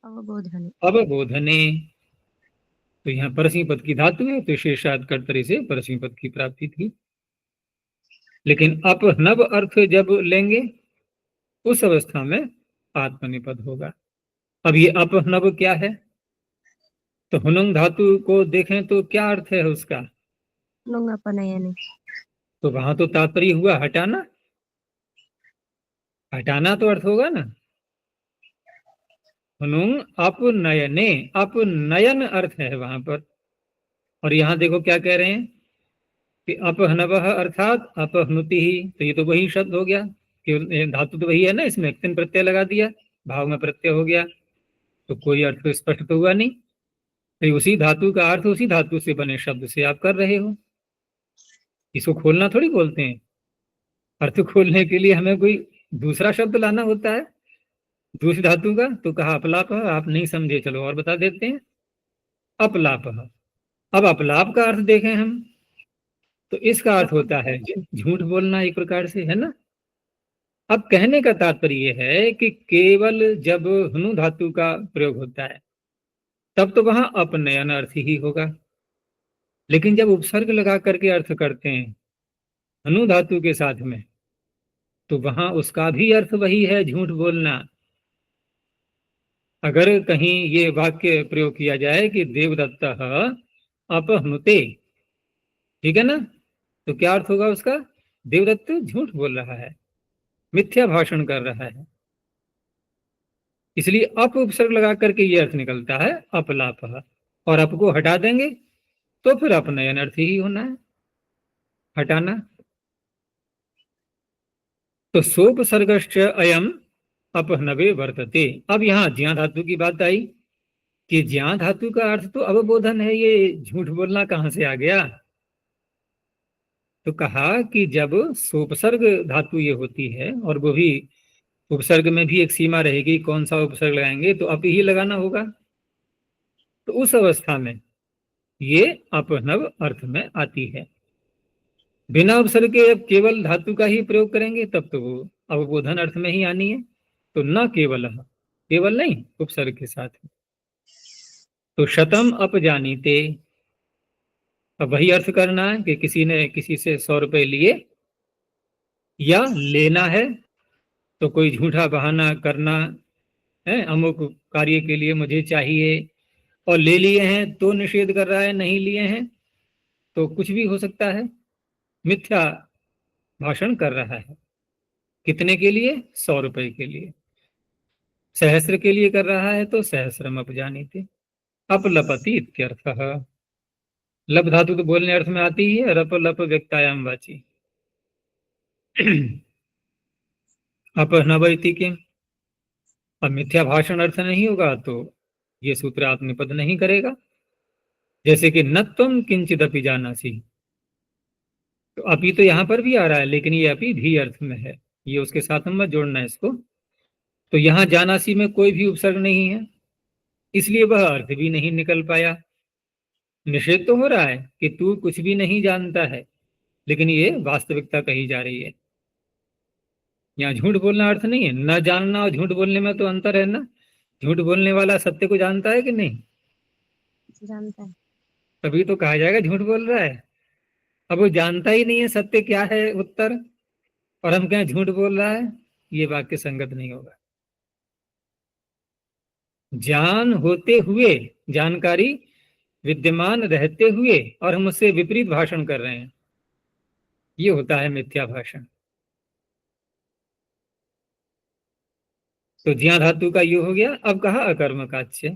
S2: अवबोधने।
S1: अवबोधने। तो यहाँ परस्मी पद की धातु है, तो शेषाद कर्तरी से परस्मी पद की प्राप्ति थी। लेकिन अपनव अर्थ जब लेंगे उस अवस्था में आत्मनिपद होगा। अब ये अपनव क्या है, तो हुनुंग धातु को देखें तो क्या अर्थ है उसका,
S2: नुंगपनयने।
S1: तो वहां तो तात्पर्य हुआ हटाना, हटाना तो अर्थ होगा ना। हुनुंग अपनयने, अपनयन अर्थ है वहां पर। और यहाँ देखो क्या कह रहे हैं कि अपहनवः अर्थात अपहनुति ही, तो ये तो वही शब्द हो गया, केवल धातु तो वही है ना, इसमें तिन प्रत्यय लगा दिया, भाव में प्रत्यय हो गया, तो कोई अर्थ तो स्पष्ट तो हुआ नहीं। तो उसी धातु का अर्थ उसी धातु से बने शब्द से आप कर रहे हो, इसको खोलना थोड़ी बोलते हैं। अर्थ खोलने के लिए हमें कोई दूसरा शब्द लाना होता है दूसरी धातु का, तो कहा अपलाप, आप नहीं समझे, चलो और बता देते हैं। अपलाप, अब अपलाप का अर्थ देखें हम, तो इसका अर्थ होता है झूठ बोलना, एक प्रकार से, है ना। अब कहने का तात्पर्य यह है कि केवल जब हनु धातु का प्रयोग होता है तब तो वहां अपनयन अर्थ ही होगा, लेकिन जब उपसर्ग लगा करके अर्थ करते हैं हनु धातु के साथ में, तो वहां उसका भी अर्थ वही है, झूठ बोलना। अगर कहीं ये वाक्य प्रयोग किया जाए कि देवदत्त अपहनुते, ठीक है ना, तो क्या अर्थ होगा उसका, देवदत्त झूठ बोल रहा है, मिथ्या भाषण कर रहा है। इसलिए अप उपसर्ग लगा करके ये अर्थ निकलता है अपलाप, और अप को हटा देंगे तो फिर अपनयन अर्थ ही होना है, हटाना। तो सोपसर्गश्च अयम अपहनवे वर्तते। अब यहाँ ज्या धातु की बात आई कि ज्या धातु का अर्थ तो अवबोधन है, ये झूठ बोलना कहां से आ गया। तो कहा कि जब सोपसर्ग धातु ये होती है, और वो भी उपसर्ग में भी एक सीमा रहेगी, कौन सा उपसर्ग लगाएंगे, तो अप ही लगाना होगा। तो उस अवस्था में ये अपनव अर्थ में आती है। बिना उपसर्ग के अब केवल धातु का ही प्रयोग करेंगे तब तो वो अवबोधन अर्थ में ही आनी है, तो न केवल, केवल नहीं, उपसर्ग के साथ। तो शतम अपजानीते, अब वही अर्थ करना है कि किसी ने किसी से 100 रुपए लिए या लेना है, तो कोई झूठा बहाना करना है, अमुक कार्य के लिए मुझे चाहिए, और ले लिए हैं तो निषेध कर रहा है, नहीं लिए हैं तो कुछ भी हो सकता है, मिथ्या भाषण कर रहा है। कितने के लिए, 100 रुपए के लिए। सहस्र के लिए कर रहा है तो सहस्रम अपजानीते। अपलपति इत्यर्थः। लप धातु तो बोलने अर्थ में आती ही है, रप लप व्यक्तायाम वाची। अपहनवैति के, अब मिथ्या भाषण अर्थ नहीं होगा तो ये सूत्र आत्मनिपद नहीं करेगा। जैसे कि न तुम किंचिदपि जानासी, तो अपी तो यहां पर भी आ रहा है, लेकिन ये अपी भी अर्थ में है, ये उसके साथ हम मत जोड़ना है इसको। तो यहां जानासी में कोई भी उपसर्ग नहीं है, इसलिए वह अर्थ भी नहीं निकल पाया। निषेध तो हो रहा है कि तू कुछ भी नहीं जानता है, लेकिन ये वास्तविकता कही जा रही है। यहाँ झूठ बोलना अर्थ नहीं है, न जानना और झूठ बोलने में तो अंतर है ना। झूठ बोलने वाला सत्य को जानता है कि नहीं,
S2: जानता है।
S1: तभी तो कहा जाएगा झूठ बोल रहा है। अब वो जानता ही नहीं है सत्य क्या है उत्तर, और हम कहें झूठ बोल रहा है, ये वाक्य संगत नहीं होगा। जान होते हुए, जानकारी विद्यमान रहते हुए, और हम उससे विपरीत भाषण कर रहे हैं, ये होता है मिथ्या भाषण। तो ज्या धातु का ये हो गया। अब कहा अकर्म काच्य।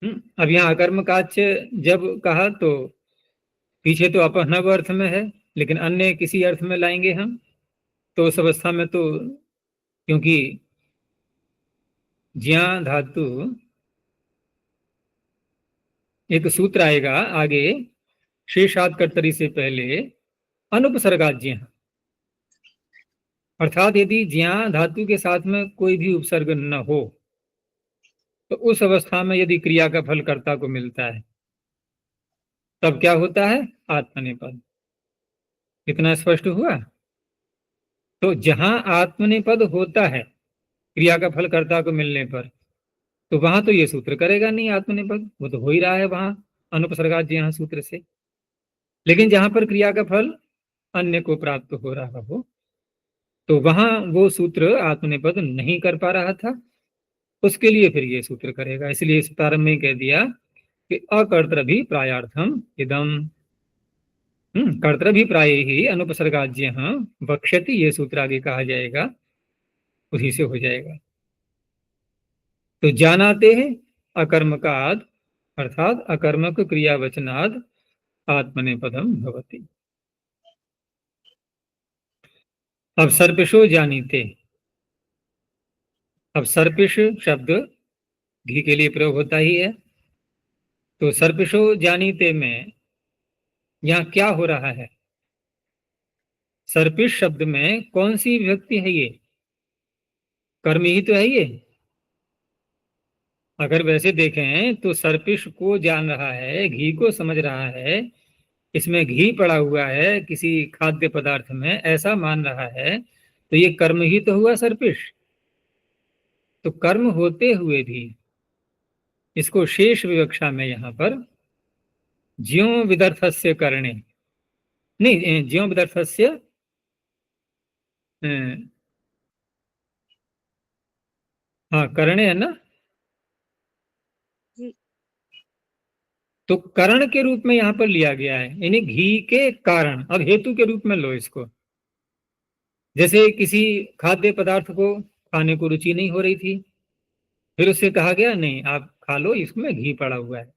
S1: अब यहाँ अकर्म काच्य जब कहा तो पीछे तो अपहनव अर्थ में है, लेकिन अन्य किसी अर्थ में लाएंगे हम, तो उस अवस्था में तो, क्योंकि ज्या धातु, एक सूत्र आएगा आगे शेषाद कर्तरी से पहले, अनुपसर्गाज्य, अर्थात यदि ज्या धातु के साथ में कोई भी उपसर्ग न हो तो उस अवस्था में यदि क्रिया का फल कर्ता को मिलता है तब क्या होता है, आत्मनेपद। इतना स्पष्ट हुआ। तो जहां आत्मनेपद होता है क्रिया का फल कर्ता को मिलने पर, तो वहां तो ये सूत्र करेगा नहीं आत्मनेपद, वो तो हो ही रहा है वहां अनुपसर्गाद्य यहाँ सूत्र से। लेकिन जहां पर क्रिया का फल अन्य को प्राप्त हो रहा हो, तो वहां वो सूत्र आत्मनेपद नहीं कर पा रहा था, उसके लिए फिर ये सूत्र करेगा। इसलिए इस प्रारंभ में कह दिया कि अकर्तृभि प्रायार्थम इदम, कर्तृभि प्राय ही अनुपसर्गाज्य वक्ष्यति, ये सूत्र आगे कहा जाएगा, उसी से हो जाएगा। तो जानाते हैं अकर्मकाद अर्थात अकर्मक क्रियावचनाद आत्मनेपदम भवति। अब सर्पिशो जानीते, अब सर्पिश शब्द घी के लिए प्रयोग होता ही है। तो सर्पिशो जानीते में यहां क्या हो रहा है? सर्पिश शब्द में कौन सी विभक्ति है? ये कर्म ही तो है ये। अगर वैसे देखें तो सर्पिश को जान रहा है, घी को समझ रहा है, इसमें घी पड़ा हुआ है किसी खाद्य पदार्थ में, ऐसा मान रहा है, तो ये कर्म ही तो हुआ सर्पिश। तो कर्म होते हुए भी इसको शेष विवक्षा में यहां पर ज्यों विदर्थस्य करणे, नहीं ज्यों विदर्थस्य, हाँ करणे है ना,
S2: जी।
S1: तो करण के रूप में यहां पर लिया गया है, यानी घी के कारण। अब हेतु के रूप में लो इसको। जैसे किसी खाद्य पदार्थ को खाने को रुचि नहीं हो रही थी, फिर उससे कहा गया नहीं आप खा लो, इसमें घी पड़ा हुआ है।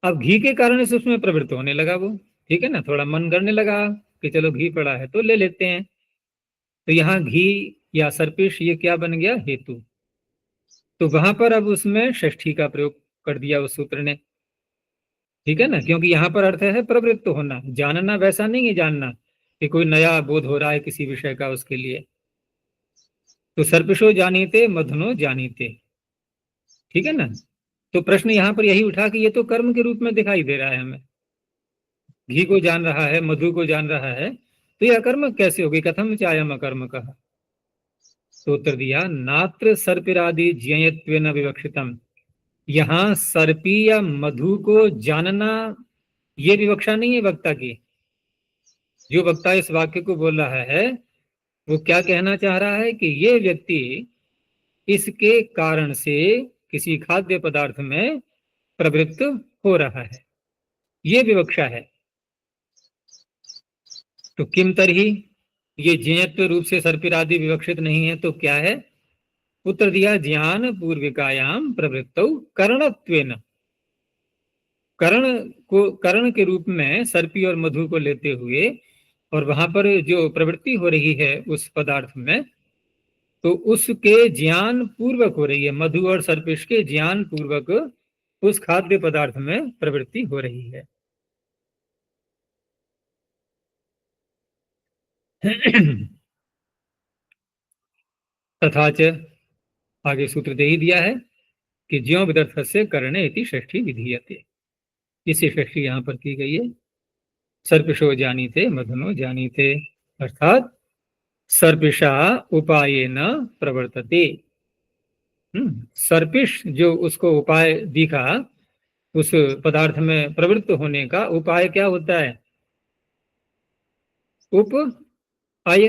S1: अब घी के कारण से उसमें प्रवृत्त होने लगा वो, ठीक है ना, थोड़ा मन करने लगा कि चलो घी पड़ा है तो ले लेते हैं। तो यहाँ घी या सर्पिश ये क्या बन गया? हेतु। तो वहां पर अब उसमें षष्ठी का प्रयोग कर दिया उस सूत्र ने, ठीक है ना, क्योंकि यहाँ पर अर्थ है प्रवृत्त होना, जानना वैसा नहीं है जानना कि कोई नया बोध हो रहा है किसी विषय का उसके लिए। तो सर्पिशो जानीते मधुनो जानीते, ठीक है ना। तो प्रश्न यहाँ पर यही उठा कि ये तो कर्म के रूप में दिखाई दे रहा है हमें, घी को जान रहा है, मधु को जान रहा है, तो यह अकर्मक कैसे होगी? कथम चायम अकर्म कहा। तो उत्तर दिया नात्र सर्पिरादि ज्ञेयत्वेन विवक्षितम, यहाँ सर्पी या मधु को जानना ये विवक्षा नहीं है वक्ता की। जो वक्ता इस वाक्य को बोल रहा है वो क्या कहना चाह रहा है कि ये व्यक्ति इसके कारण से किसी खाद्य पदार्थ में प्रवृत्त हो रहा है, ये विवक्षा है। तो किम तरही, ये ज्ञेयत्व रूप से सर्पिरादि विवक्षित नहीं है तो क्या है? उत्तर दिया ज्ञान पूर्विकायाम प्रवृत्तौ करणत्वेन, करण के रूप में सर्पी और मधु को लेते हुए, और वहां पर जो प्रवृत्ति हो रही है उस पदार्थ में, तो उसके ज्ञान पूर्वक हो रही है, मधु और सर्पिश के ज्ञान पूर्वक उस खाद्य पदार्थ में प्रवृत्ति हो रही है। तथाच आगे सूत्र दे ही दिया है कि ज्यों विदर्थ से करणे इति षष्ठी विधीयते, इसे षष्ठी यहां पर की गई है। सर्पिशो जानीते मधुनो जानीते, अर्थात सर्पिशा उपाये न प्रवर्तते। सर्पिश जो उसको उपाय दिखा उस पदार्थ में प्रवृत्त होने का, उपाय क्या होता है? उप आय,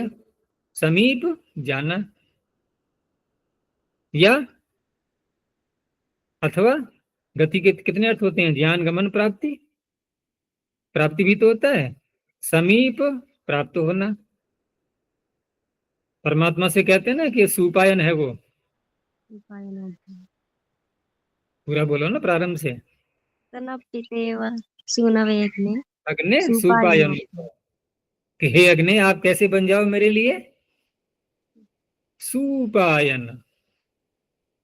S1: समीप जाना, या अथवा गति के कितने अर्थ होते हैं? ज्ञान गमन प्राप्ति, प्राप्ति भी तो होता है, समीप प्राप्त होना। परमात्मा से कहते हैं ना कि सुपायन है वो, पूरा बोलो ना प्रारंभ से। अग्ने सुपायन, कि हे अग्नि आप कैसे बन जाओ मेरे लिए? सुपायन।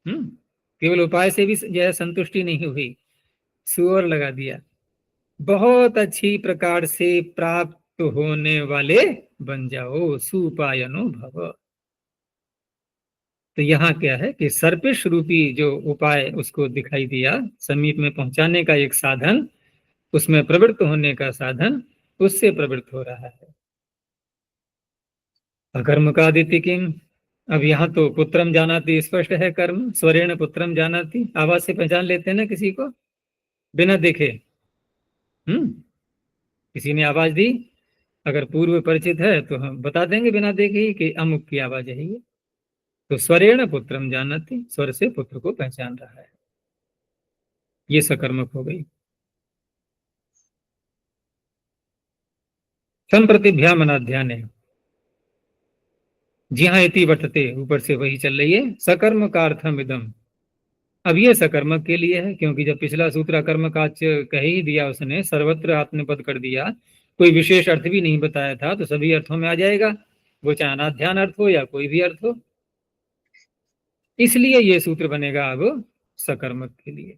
S1: केवल उपाय से भी जो है संतुष्टि नहीं हुई, सुअर लगा दिया, बहुत अच्छी प्रकार से प्राप्त होने वाले बन जाओ, सुपायनो भव। तो यहाँ क्या है कि सर्पिश रूपी जो उपाय उसको दिखाई दिया, समीप में पहुंचाने का एक साधन, उसमें प्रवृत्त होने का साधन, उससे प्रवृत्त हो रहा है। अकर्म का आदित्य किम। अब यहाँ तो पुत्रम जानाति स्पष्ट है कर्म, स्वरेण पुत्रम जानाति, आवाज से पहचान लेते हैं ना किसी को बिना देखे। किसी ने आवाज दी, अगर पूर्व परिचित है तो हम बता देंगे बिना देखे ही कि अमुक की आवाज है ये। तो स्वरेण पुत्रम जानाति, स्वर से पुत्र को पहचान रहा है, ये सकर्मक हो गई। संप्रतिभ्याम अनाध्यान है, जी हाँ, इति वर्तते, ऊपर से वही चल रही है। सकर्म का अर्थम इदम, अब ये सकर्मक के लिए है, क्योंकि जब पिछला सूत्र अकर्म का कह ही दिया उसने, सर्वत्र आत्मपद कर दिया, कोई विशेष अर्थ भी नहीं बताया था, तो सभी अर्थों में आ जाएगा, वो चाहे अनाध्यान अर्थ हो या कोई भी अर्थ हो। इसलिए ये सूत्र बनेगा अब सकर्मक के लिए।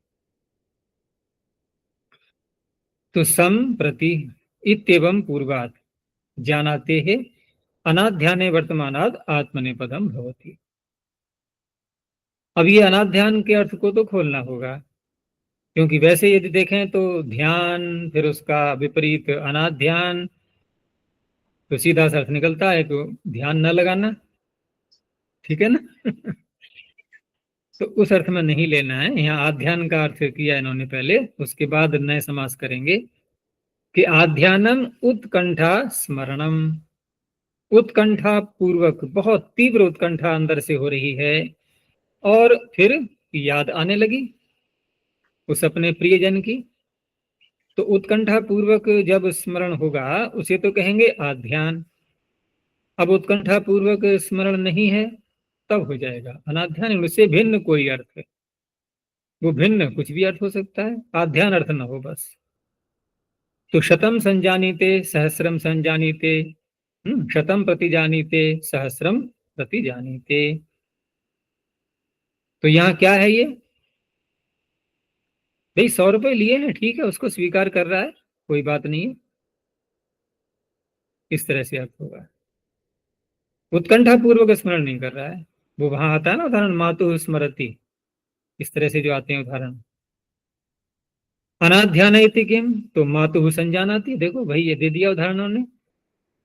S1: तो सम प्रति इत्येवं पूर्वात जानाते है अनाध्याने वर्तमानाद आत्मनेपदम भवति। अब ये अनाध्यान के अर्थ को तो खोलना होगा, क्योंकि वैसे यदि देखें तो ध्यान फिर उसका विपरीत अनाध्यान, तो सीधा सा अर्थ निकलता है तो ध्यान न लगाना, ठीक है ना। तो उस अर्थ में नहीं लेना है, यहाँ आध्यान का अर्थ किया इन्होंने पहले, उसके बाद नए समास करेंगे कि आध्यानम उत्कंठा स्मरणम, उत्कंठा पूर्वक, बहुत तीव्र उत्कंठा अंदर से हो रही है और फिर याद आने लगी उस अपने प्रियजन की, तो उत्कंठा पूर्वक जब स्मरण होगा उसे तो कहेंगे आध्यान। अब उत्कंठा पूर्वक स्मरण नहीं है तब हो जाएगा अनाध्यान, उससे भिन्न कोई अर्थ है, वो भिन्न कुछ भी अर्थ हो सकता है, आध्यान अर्थ न हो बस। तो शतम संजानीते सहस्रम संजानीते, शतम प्रतिजानीते सहस्रम प्रतिजानीते, तो यहाँ क्या है ये भाई, 100 रुपए लिए हैं, ठीक है, उसको स्वीकार कर रहा है, कोई बात नहीं है, इस तरह से अर्थ होगा। उत्कंठा पूर्वक स्मरण नहीं कर रहा है, वो वहां आता है ना उदाहरण, मातु स्मरति, इस तरह से जो आते हैं उदाहरण। अनाध्यान किम, तो मातु संजानाति, देखो भाई ये दे दिया उदाहरणों ने।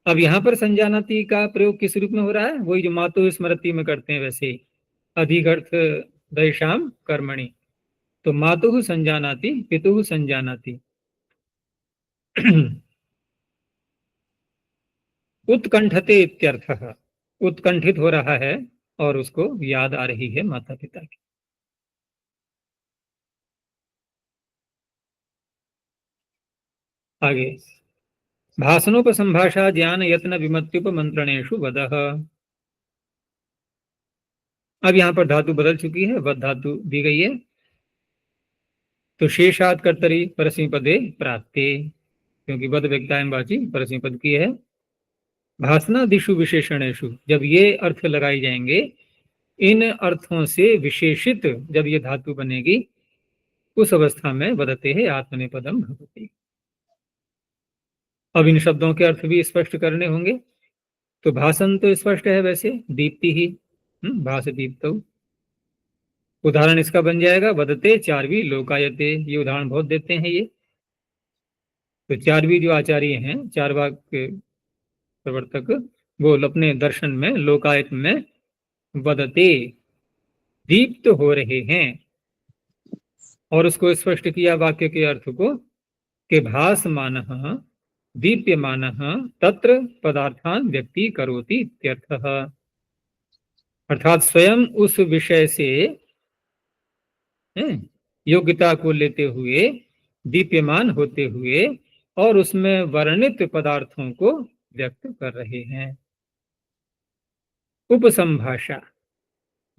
S1: अब यहाँ पर संजानाति का प्रयोग किस रूप में हो रहा है, वही जो मातु स्मरति में करते हैं वैसे, अधिक अर्थ दैशाम कर्मणि, तो मातु संजानाति पितु संजानाति। उत्कंठते इत्यर्थः, उत्कंठित हो रहा है और उसको याद आ रही है माता पिता की। आगे भाषणोपसंभाषा ज्ञान यत्न विमत्युपमंत्रणेषु वदः। अब यहाँ पर धातु बदल चुकी है, वद धातु दी गई है, तो शेषात कर्तरी परस्मै पदे प्राप्ते, क्योंकि वद व्यक्तायम वाची परस्मै पद की है। भाषणादिषु विशेषणेषु, जब ये अर्थ लगाए जाएंगे, इन अर्थों से विशेषित जब ये धातु बनेगी, उस अवस्था में वदते है आत्मनेपदम भवति। अब इन शब्दों के अर्थ भी स्पष्ट करने होंगे, तो भाषण तो स्पष्ट है वैसे, दीप्ति ही, भाष दीप्त, उदाहरण इसका बन जाएगा वदते चारवी लोकायते, ये उदाहरण बहुत देते हैं ये। तो चारवी जो आचार्य हैं, चारवाक के प्रवर्तक, वो अपने दर्शन में लोकायत में वदते दीप्त हो रहे हैं, और उसको स्पष्ट किया वाक्य के अर्थ को कि भासमानः दीप्यमानः तत्र पदार्थान व्यक्ति करोति इत्यर्थः, अर्थात स्वयं उस विषय से योग्यता को लेते हुए, दीप्यमान होते हुए, और उसमें वर्णित पदार्थों को व्यक्त कर रहे हैं। उपसंभाषा,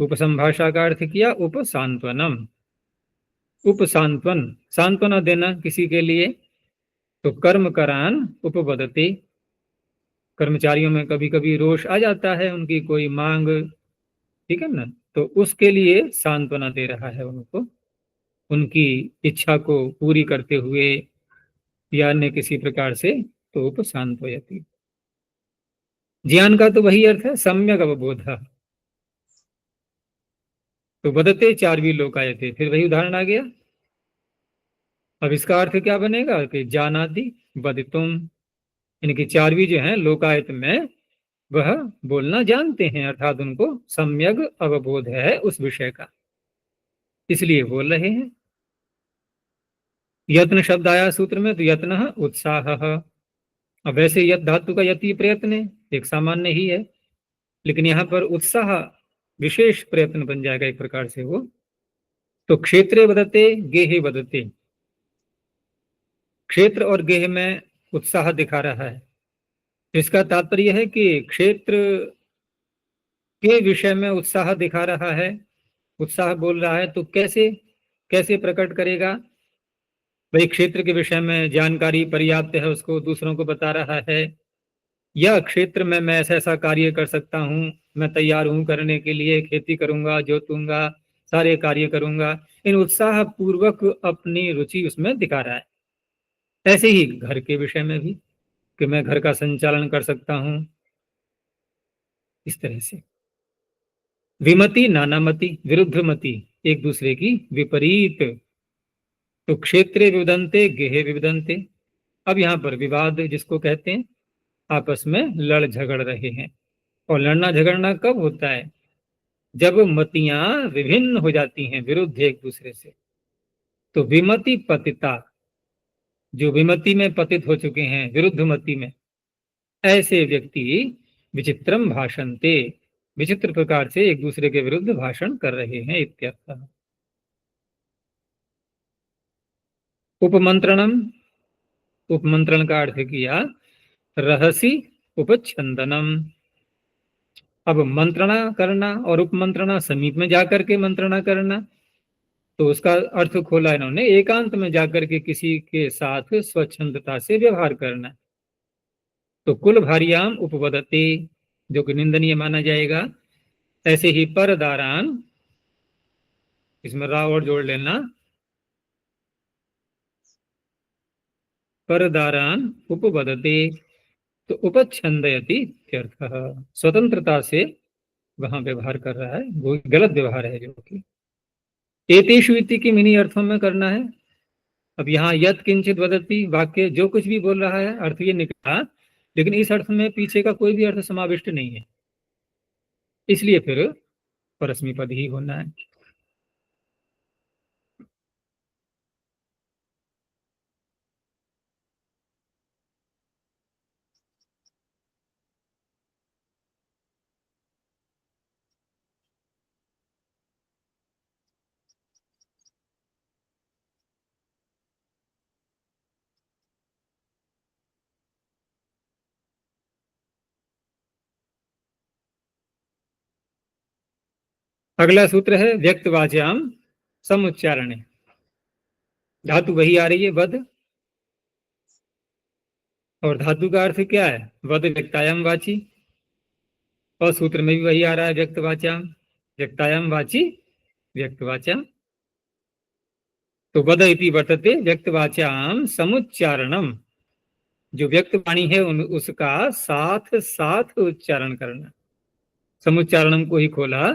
S1: उपसंभाषा का अर्थ किया उपसांत्वनम, उपसांत्वन, सांत्वना देना किसी के लिए, तो कर्म करान उपवदते, कर्मचारियों में कभी कभी रोष आ जाता है, उनकी कोई मांग, ठीक है ना, तो उसके लिए सांत्वना दे रहा है उनको, उनकी इच्छा को पूरी करते हुए या अन्य किसी प्रकार से, तो उपसांत्वयति। ज्ञान का तो वही अर्थ है सम्यक अवबोध, तो वदते चारवी लोकायते, फिर वही उदाहरण आ गया। अब इसका अर्थ क्या बनेगा कि जानाति वदितुम, इनकी चारवी जो है लोकायत में वह बोलना जानते हैं, अर्थात उनको सम्यक अवबोध है उस विषय का, इसलिए बोल रहे हैं। यत्न शब्द आया सूत्र में, तो यत्न उत्साह। अब वैसे यत धातु का यति प्रयत्न है, एक सामान्य ही है, लेकिन यहाँ पर उत्साह विशेष प्रयत्न बन जाएगा एक प्रकार से वो। तो क्षेत्रे बदते गेहे बदते, क्षेत्र और गेह में उत्साह दिखा रहा है। इसका तात्पर्य है कि क्षेत्र के विषय में उत्साह दिखा रहा है, उत्साह बोल रहा है, तो कैसे कैसे प्रकट करेगा? भाई क्षेत्र के विषय में जानकारी पर्याप्त है, उसको दूसरों को बता रहा है, या क्षेत्र में मैं ऐसा ऐसा कार्य कर सकता हूँ, मैं तैयार हूँ करने के लिए, खेती करूंगा, जोतूंगा, सारे कार्य करूंगा, इन उत्साह पूर्वक अपनी रुचि उसमें दिखा रहा है। ऐसे ही घर के विषय में भी, कि मैं घर का संचालन कर सकता हूँ, इस तरह से। विमति नानामति, विरुद्ध मति, एक दूसरे की विपरीत। तो क्षेत्रे विवदन्ते गेहे विवदन्ते। अब यहाँ पर विवाद जिसको कहते हैं, आपस में लड़ झगड़ रहे हैं। और लड़ना झगड़ना कब होता है? जब मतियां विभिन्न हो जाती हैं, विरुद्ध एक दूसरे से। तो विमति पतिता, जो विमति में पतित हो चुके हैं, विरुद्ध मति में, ऐसे व्यक्ति विचित्रम भाषन्ते, विचित्र प्रकार से एक दूसरे के विरुद्ध भाषण कर रहे हैं, इत्यर्थ। उपमंत्रणम, उपमंत्रण का अर्थ किया रहसी उपछंदनम। अब मंत्रणा करना और उपमंत्रणा, समीप में जाकर के मंत्रणा करना, तो उसका अर्थ खोला इन्होंने एकांत में जाकर के किसी के साथ स्वच्छंदता से व्यवहार करना। तो कुल भार्याम उपवदते, जो कि निंदनीय माना जाएगा। ऐसे ही परदारान, इसमें रा और जोड़ लेना, परदारान उपवदते, तो उपच्छंदयति इत्यर्थः, स्वतंत्रता से वहां व्यवहार कर रहा है, वो गलत व्यवहार है जो कि एतेषु इति के मिनी अर्थों में करना है। अब यहाँ यत किंचित वदति वाक्य जो कुछ भी बोल रहा है अर्थ ये निकला, लेकिन इस अर्थ में पीछे का कोई भी अर्थ समाविष्ट नहीं है, इसलिए फिर परस्मी पद ही होना है। अगला सूत्र है व्यक्तवाच्याम समुच्चारण। धातु वही आ रही है वद, और धातु का अर्थ क्या है? वद व्यक्तायाम वाची। और सूत्र में भी वही आ रहा है व्यक्तवाच्याम, व्यक्तायाम वाची व्यक्तवाच्याम। तो वद इति वर्तते व्यक्तवाच्याम समुच्चारणम, जो व्यक्त वाणी है उसका साथ साथ उच्चारण करना। समुच्चारणम को ही खोला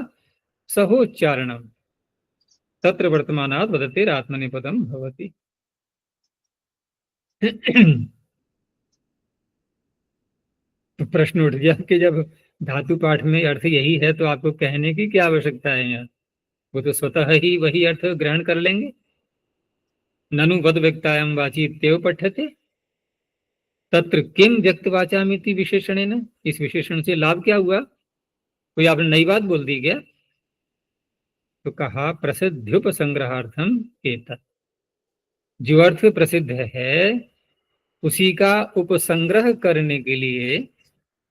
S1: सहोच्चारणम, तत्र वर्तमानात् वदते आत्मनेपदम भवति। तो प्रश्न उठ गया कि जब धातु पाठ में अर्थ यही है तो आपको कहने की क्या आवश्यकता है यहाँ? वो तो स्वतः ही वही अर्थ ग्रहण कर लेंगे। ननु वद व्यक्तायाम वाची इत्येव पठ्यते, तत्र किम व्यक्तवाचामिति विशेषणेन, इस विशेषण से लाभ क्या हुआ? कोई आपने नई बात बोल दी क्या? तो कहा प्रसिद्ध्युपसंग्रहार्थम एतत्, जो अर्थ प्रसिद्ध है उसी का उपसंग्रह करने के लिए,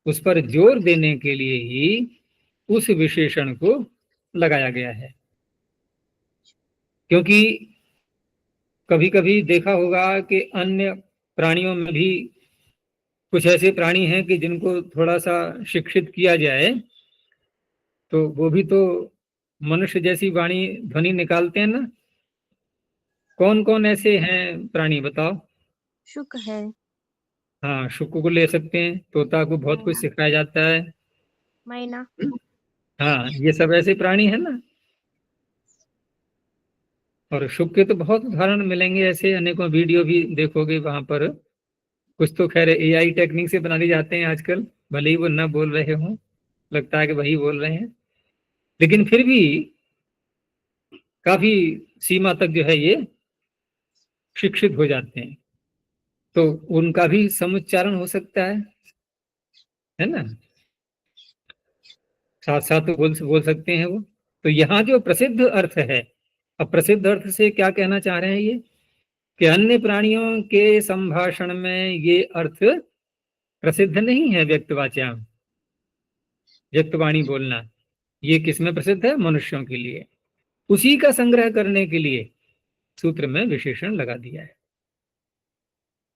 S1: उस पर जोर देने के लिए ही उस विशेषण को लगाया गया है। क्योंकि कभी कभी देखा होगा कि अन्य प्राणियों में भी कुछ ऐसे प्राणी हैं कि जिनको थोड़ा सा शिक्षित किया जाए तो वो भी तो मनुष्य जैसी वाणी ध्वनि निकालते हैं ना। कौन कौन ऐसे हैं प्राणी बताओ?
S2: शुक है,
S1: हाँ, शुक को ले सकते हैं, तोता को बहुत कुछ सिखाया जाता है।
S2: मैना,
S1: हाँ, ये सब ऐसे प्राणी है ना। और शुक के तो बहुत उदाहरण मिलेंगे ऐसे, अनेकों वीडियो भी देखोगे वहां पर। कुछ तो खैर एआई टेक्निक से बना ली जाते हैं आजकल, भले ही वो न बोल रहे हों, लगता है कि वही बोल रहे हैं, लेकिन फिर भी काफी सीमा तक जो है ये शिक्षित हो जाते हैं, तो उनका भी समुच्चारण हो सकता है ना, साथ साथ तो बोल सकते हैं वो। तो यहाँ जो प्रसिद्ध अर्थ है, अब प्रसिद्ध अर्थ से क्या कहना चाह रहे हैं ये, कि अन्य प्राणियों के संभाषण में ये अर्थ प्रसिद्ध नहीं है। व्यक्तवाच्याम, व्यक्तवाणी बोलना, ये किसमें प्रसिद्ध है? मनुष्यों के लिए। उसी का संग्रह करने के लिए सूत्र में विशेषण लगा दिया है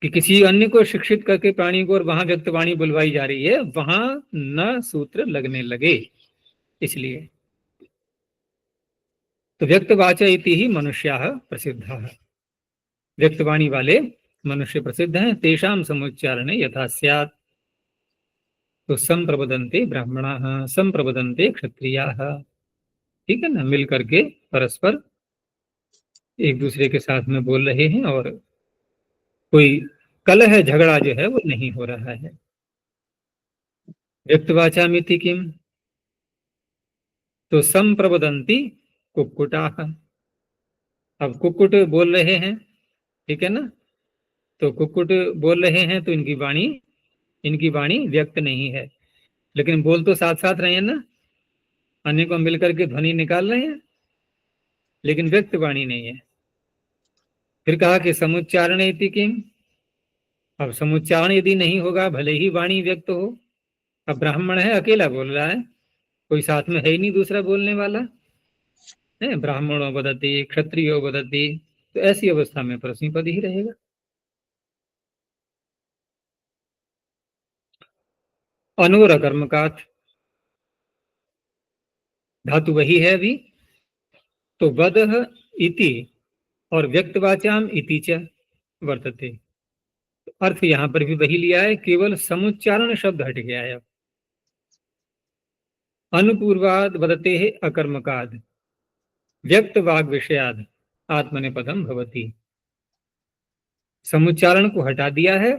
S1: कि किसी अन्य को शिक्षित करके प्राणी को और वहां व्यक्तवाणी बुलवाई जा रही है, वहां न सूत्र लगने लगे, इसलिए। तो व्यक्तवाचा इति ही मनुष्याः प्रसिद्धाः, व्यक्तवाणी वाले मनुष्य प्रसिद्ध हैं। तेषाम समुच्चारणे यथा स्यात्, तो संप्रबदन्ते ब्राह्मणाः संप्रबदन्ते क्षत्रियाः, ठीक है ना, मिल करके परस्पर एक दूसरे के साथ में बोल रहे हैं और कोई कलह झगड़ा जो है वो नहीं हो रहा है। व्यक्तवाचामिति किम, तो संप्रबदन्ति कुक्कुटाः, अब कुक्कुट बोल रहे हैं, ठीक है ना, तो कुक्कुट बोल रहे हैं तो इनकी वाणी व्यक्त नहीं है, लेकिन बोल तो साथ साथ रहे हैं ना, अन्य को मिलकर के ध्वनि निकाल रहे हैं, लेकिन व्यक्त वाणी नहीं है। फिर कहा कि समुच्चारण इति किम, अब समुच्चारण यदि नहीं होगा, भले ही वाणी व्यक्त हो, अब ब्राह्मण है, अकेला बोल रहा है, कोई साथ में है ही नहीं दूसरा बोलने वाला है, ब्राह्मणों वदति क्षत्रियो वदति, तो ऐसी अवस्था में परस्मैपद ही रहेगा। अनोर अकर्मकात्, धातु वही है अभी, तो वदः इति और व्यक्तवाचाम इति च वर्तते, अर्थ यहां पर भी वही लिया है, केवल समुच्चारण शब्द हट गया है। अनुपूर्वाद वदते है अकर्मकाद, व्यक्त वाग विषयाद आत्मनेपदम भवति, समुच्चारण को हटा दिया है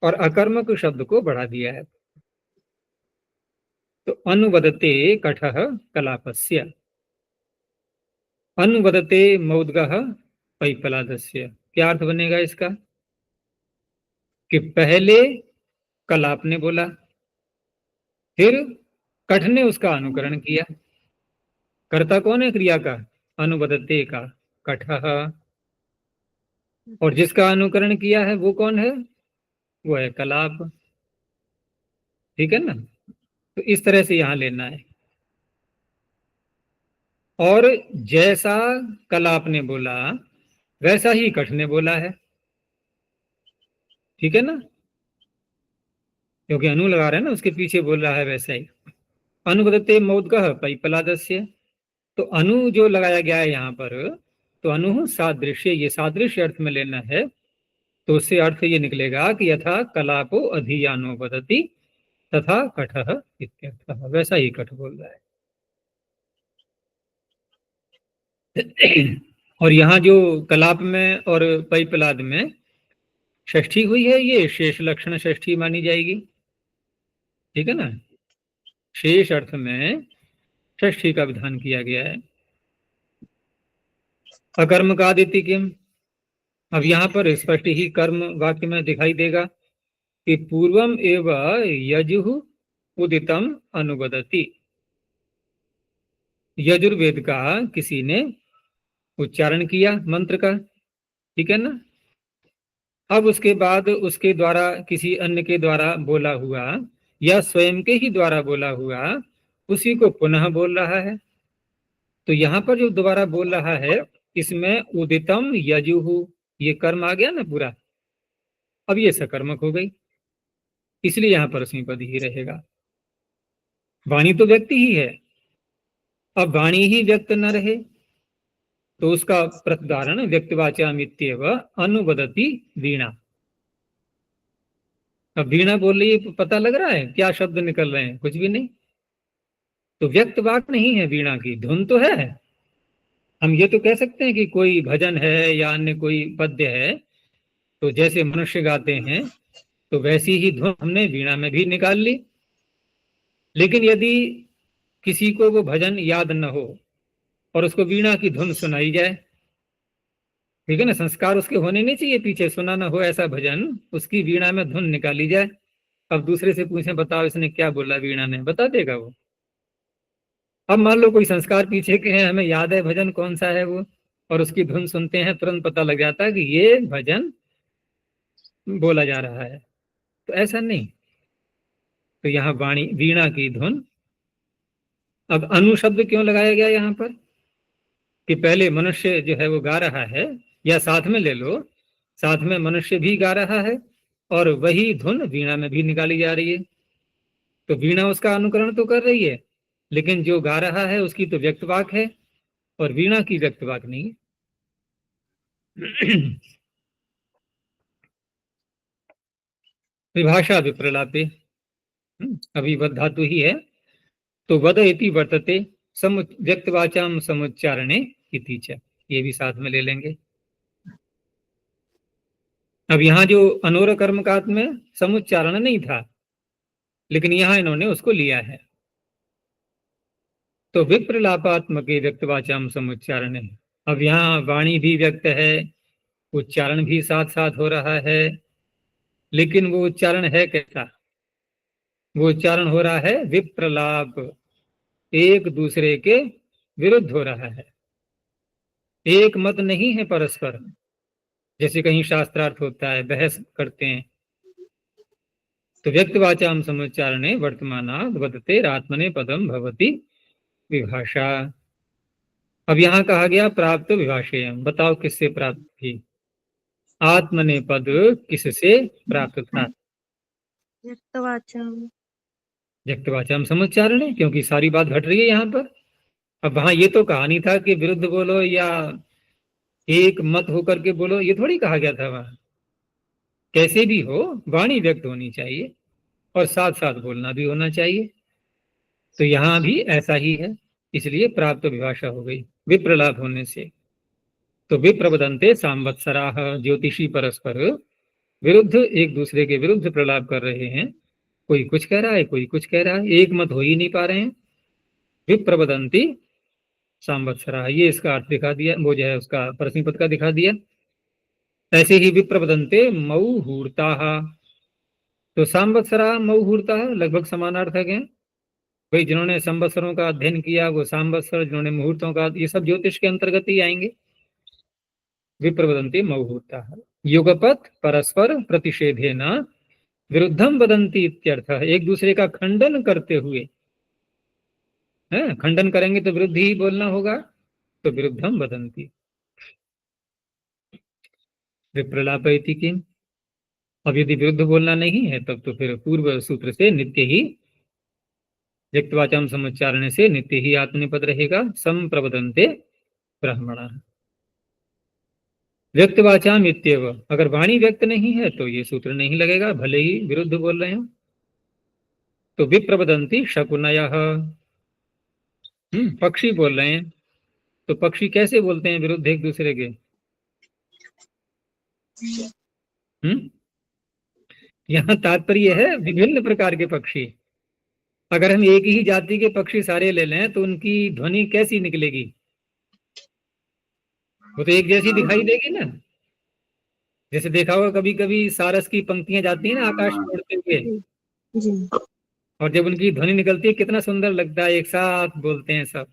S1: और अकर्मक शब्द को बढ़ा दिया है। तो अनुवदते कठः कलापस्य, अनुवदते मौद्गः पैप्पलादस्य, क्या अर्थ बनेगा इसका, कि पहले कलाप ने बोला, फिर कठ ने उसका अनुकरण किया। कर्ता कौन है क्रिया का? अनुवदते का कठः, और जिसका अनुकरण किया है वो कौन है? वो है कलाप, ठीक है ना। तो इस तरह से यहां लेना है, और जैसा कलाप ने बोला वैसा ही कठ ने बोला है, ठीक है ना, क्योंकि अनु लगा रहे हैं ना, उसके पीछे बोल रहा है वैसा ही। अनुवदते मौद्गः पैप्पलादस्य, तो अनु जो लगाया गया है यहाँ पर, तो अनु सादृश्य, ये सादृश्य अर्थ में लेना है, तो उससे अर्थ ये निकलेगा कि यथा कलापो अधियानो वदति तथा कठः इत्यर्थः, वैसा ही कठ बोल रहा है। और यहाँ जो कलाप में और पैप्पलाद में षष्ठी हुई है, ये शेष लक्षण षष्ठी मानी जाएगी, ठीक है ना, शेष अर्थ में षष्ठी का विधान किया गया है। अकर्म का आदित्य किम, अब यहाँ पर स्पष्ट ही कर्म वाक्य में दिखाई देगा कि पूर्वम एव यजुः उदितम अनुवदति, यजुर्वेद का किसी ने उच्चारण किया मंत्र का, ठीक है ना, अब उसके बाद उसके द्वारा किसी अन्य के द्वारा बोला हुआ या स्वयं के ही द्वारा बोला हुआ उसी को पुनः बोल रहा है। तो यहाँ पर जो दोबारा बोल रहा है इसमें उदितम यजुः, ये कर्म आ गया ना पूरा, अब ये सकर्मक हो गई, इसलिए यहाँ पर परस्मैपद ही रहेगा। वाणी तो व्यक्ति ही है, अब वाणी ही व्यक्त न रहे तो उसका प्रतिदारण व्यक्तवाचामित्येव अनुवदति वीणा। अब वीणा बोल रही है, पता लग रहा है क्या शब्द निकल रहे हैं? कुछ भी नहीं, तो व्यक्त वाक नहीं है वीणा की, धुन तो है। हम ये तो कह सकते हैं कि कोई भजन है या अन्य कोई पद्य है, तो जैसे मनुष्य गाते हैं तो वैसी ही धुन हमने वीणा में भी निकाल ली, लेकिन यदि किसी को वो भजन याद न हो और उसको वीणा की धुन सुनाई जाए, ठीक है ना, संस्कार उसके होने नहीं चाहिए, पीछे सुना ना हो ऐसा भजन, उसकी वीणा में धुन निकाली जाए, अब दूसरे से पूछे बताओ इसने क्या बोला, वीणा ने बता देगा वो। अब मान लो कोई संस्कार पीछे के हैं, हमें याद है भजन कौन सा है वो, और उसकी धुन सुनते हैं, तुरंत पता लग जाता है कि ये भजन बोला जा रहा है, तो ऐसा नहीं। तो यहाँ वाणी वीणा की धुन। अब अनु शब्द क्यों लगाया गया यहाँ पर, कि पहले मनुष्य जो है वो गा रहा है, या साथ में ले लो, साथ में मनुष्य भी गा रहा है और वही धुन वीणा में भी निकाली जा रही है, तो वीणा उसका अनुकरण तो कर रही है, लेकिन जो गा रहा है उसकी तो व्यक्त वाक है और वीणा की व्यक्त वाक नहीं है। विभाषा विप्रलापे, अभी वद धातु ही है, तो वद इति वर्तते व्यक्तवाचाम समुच्चारणे इति च, ये भी साथ में ले लेंगे। अब यहाँ जो अनोर कर्मकात में समुच्चारण नहीं था, लेकिन यहाँ इन्होंने उसको लिया है, तो विप्रलापात्मक व्यक्तवाचाम समुच्चारण है। अब यहाँ वाणी भी व्यक्त है, उच्चारण भी साथ साथ हो रहा है, लेकिन वो उच्चारण है कैसा, वो उच्चारण हो रहा है विप्रलाप, एक दूसरे के विरुद्ध हो रहा है, एक मत नहीं है परस्पर, जैसे कहीं शास्त्रार्थ होता है, बहस करते हैं। तो व्यक्तवाचाम समुच्चारणे वर्तमानाद् वदते आत्मने पदम भवति विभाषा। अब यहाँ कहा गया प्राप्त विभाषेयम, बताओ किससे प्राप्त थी, आत्मने पद किससे प्राप्त था,
S2: व्यक्तवाचम।
S1: व्यक्तवाचाम समुच्चारणे, क्योंकि सारी बात घट रही है यहाँ पर। अब वहां ये तो कहा नहीं था कि विरुद्ध बोलो या एक मत होकर के बोलो, ये थोड़ी कहा गया था वहां। कैसे भी हो वाणी व्यक्त होनी चाहिए और साथ साथ बोलना भी होना चाहिए, तो यहां भी ऐसा ही है, इसलिए प्राप्त विभाषा हो गई विप्रलाप होने से। तो विप्रवदंते सांवत्सराः, ज्योतिषी परस्पर विरुद्ध, एक दूसरे के विरुद्ध प्रलाप कर रहे हैं, कोई कुछ कह रहा है कोई कुछ कह रहा है, एक मत हो ही नहीं पा रहे हैं। विप्रवदंती सांवत्सराः, ये इसका अर्थ दिखा दिया, वो जो है उसका परस्मी पद का दिखा दिया। ऐसे ही विप्रवदंते मऊहूर्ताः, तो सांवत्सरा मऊहूर्ता लगभग समानार्थक है। भाई जिन्होंने संवत्सरों का अध्ययन किया वो सांवत्सर, जिन्होंने मुहूर्तों का, ये सब ज्योतिष के अंतर्गत ही आएंगे। विप्रवदंती मऊहूर्ता, युगपत परस्पर प्रतिषेधेन विरुद्धम वदंती इत्यर्थ, एक दूसरे का खंडन करते हुए, है खंडन करेंगे तो विरुद्ध ही बोलना होगा, तो विरुद्धम वदंती विप्रलापयति किम। अब यदि विरुद्ध बोलना नहीं है तब तो फिर पूर्व सूत्र से नित्य ही, व्यक्तवाचाम समुच्चारण से नित्य ही आत्मनिपद रहेगा, संप्रवदंते ब्राह्मण। व्यक्तवाचाम इत्येव, अगर वाणी व्यक्त नहीं है तो ये सूत्र नहीं लगेगा, भले ही विरुद्ध बोल रहे हो। तो विप्रवदंती शकुनयः, पक्षी बोल रहे हैं, तो पक्षी कैसे बोलते हैं विरुद्ध एक दूसरे के, यहाँ तात्पर्य है विभिन्न प्रकार के पक्षी। अगर हम एक ही जाति के पक्षी सारे ले लें तो उनकी ध्वनि कैसी निकलेगी, वो तो एक जैसी दिखाई देगी ना। जैसे देखा होगा कभी कभी सारस की पंक्तियां जाती है ना आकाश में उड़ते हुए,
S2: जी।
S1: और जब उनकी ध्वनि निकलती है कितना सुंदर लगता है, एक साथ बोलते हैं सब।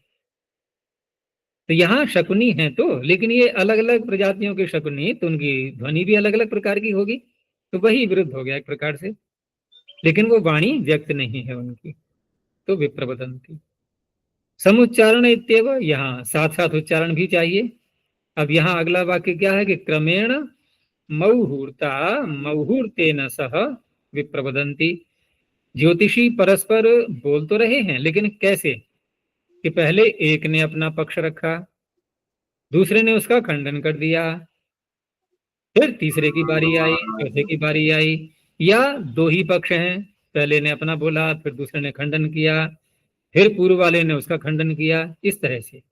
S1: तो यहाँ शकुनी है तो, लेकिन ये अलग अलग प्रजातियों के शकुनी, तो उनकी ध्वनि भी अलग अलग प्रकार की होगी, तो वही विरुद्ध हो गया एक प्रकार से, लेकिन वो वाणी व्यक्त नहीं है उनकी, तो विप्रवदंती। समुच्चारण इत्येव, यहाँ साथ साथ उच्चारण भी चाहिए। अब यहाँ अगला वाक्य क्या है कि क्रमेण मऊहूर्ता मऊहूर्तेन सह विप्रवदंती, ज्योतिषी परस्पर बोल तो रहे हैं, लेकिन कैसे कि पहले एक ने अपना पक्ष रखा, दूसरे ने उसका खंडन कर दिया, फिर तीसरे की बारी आई, चौथे की बारी आई, या दो ही पक्ष हैं, पहले ने अपना बोला फिर दूसरे ने खंडन किया, फिर पूर्व वाले ने उसका खंडन किया, इस तरह से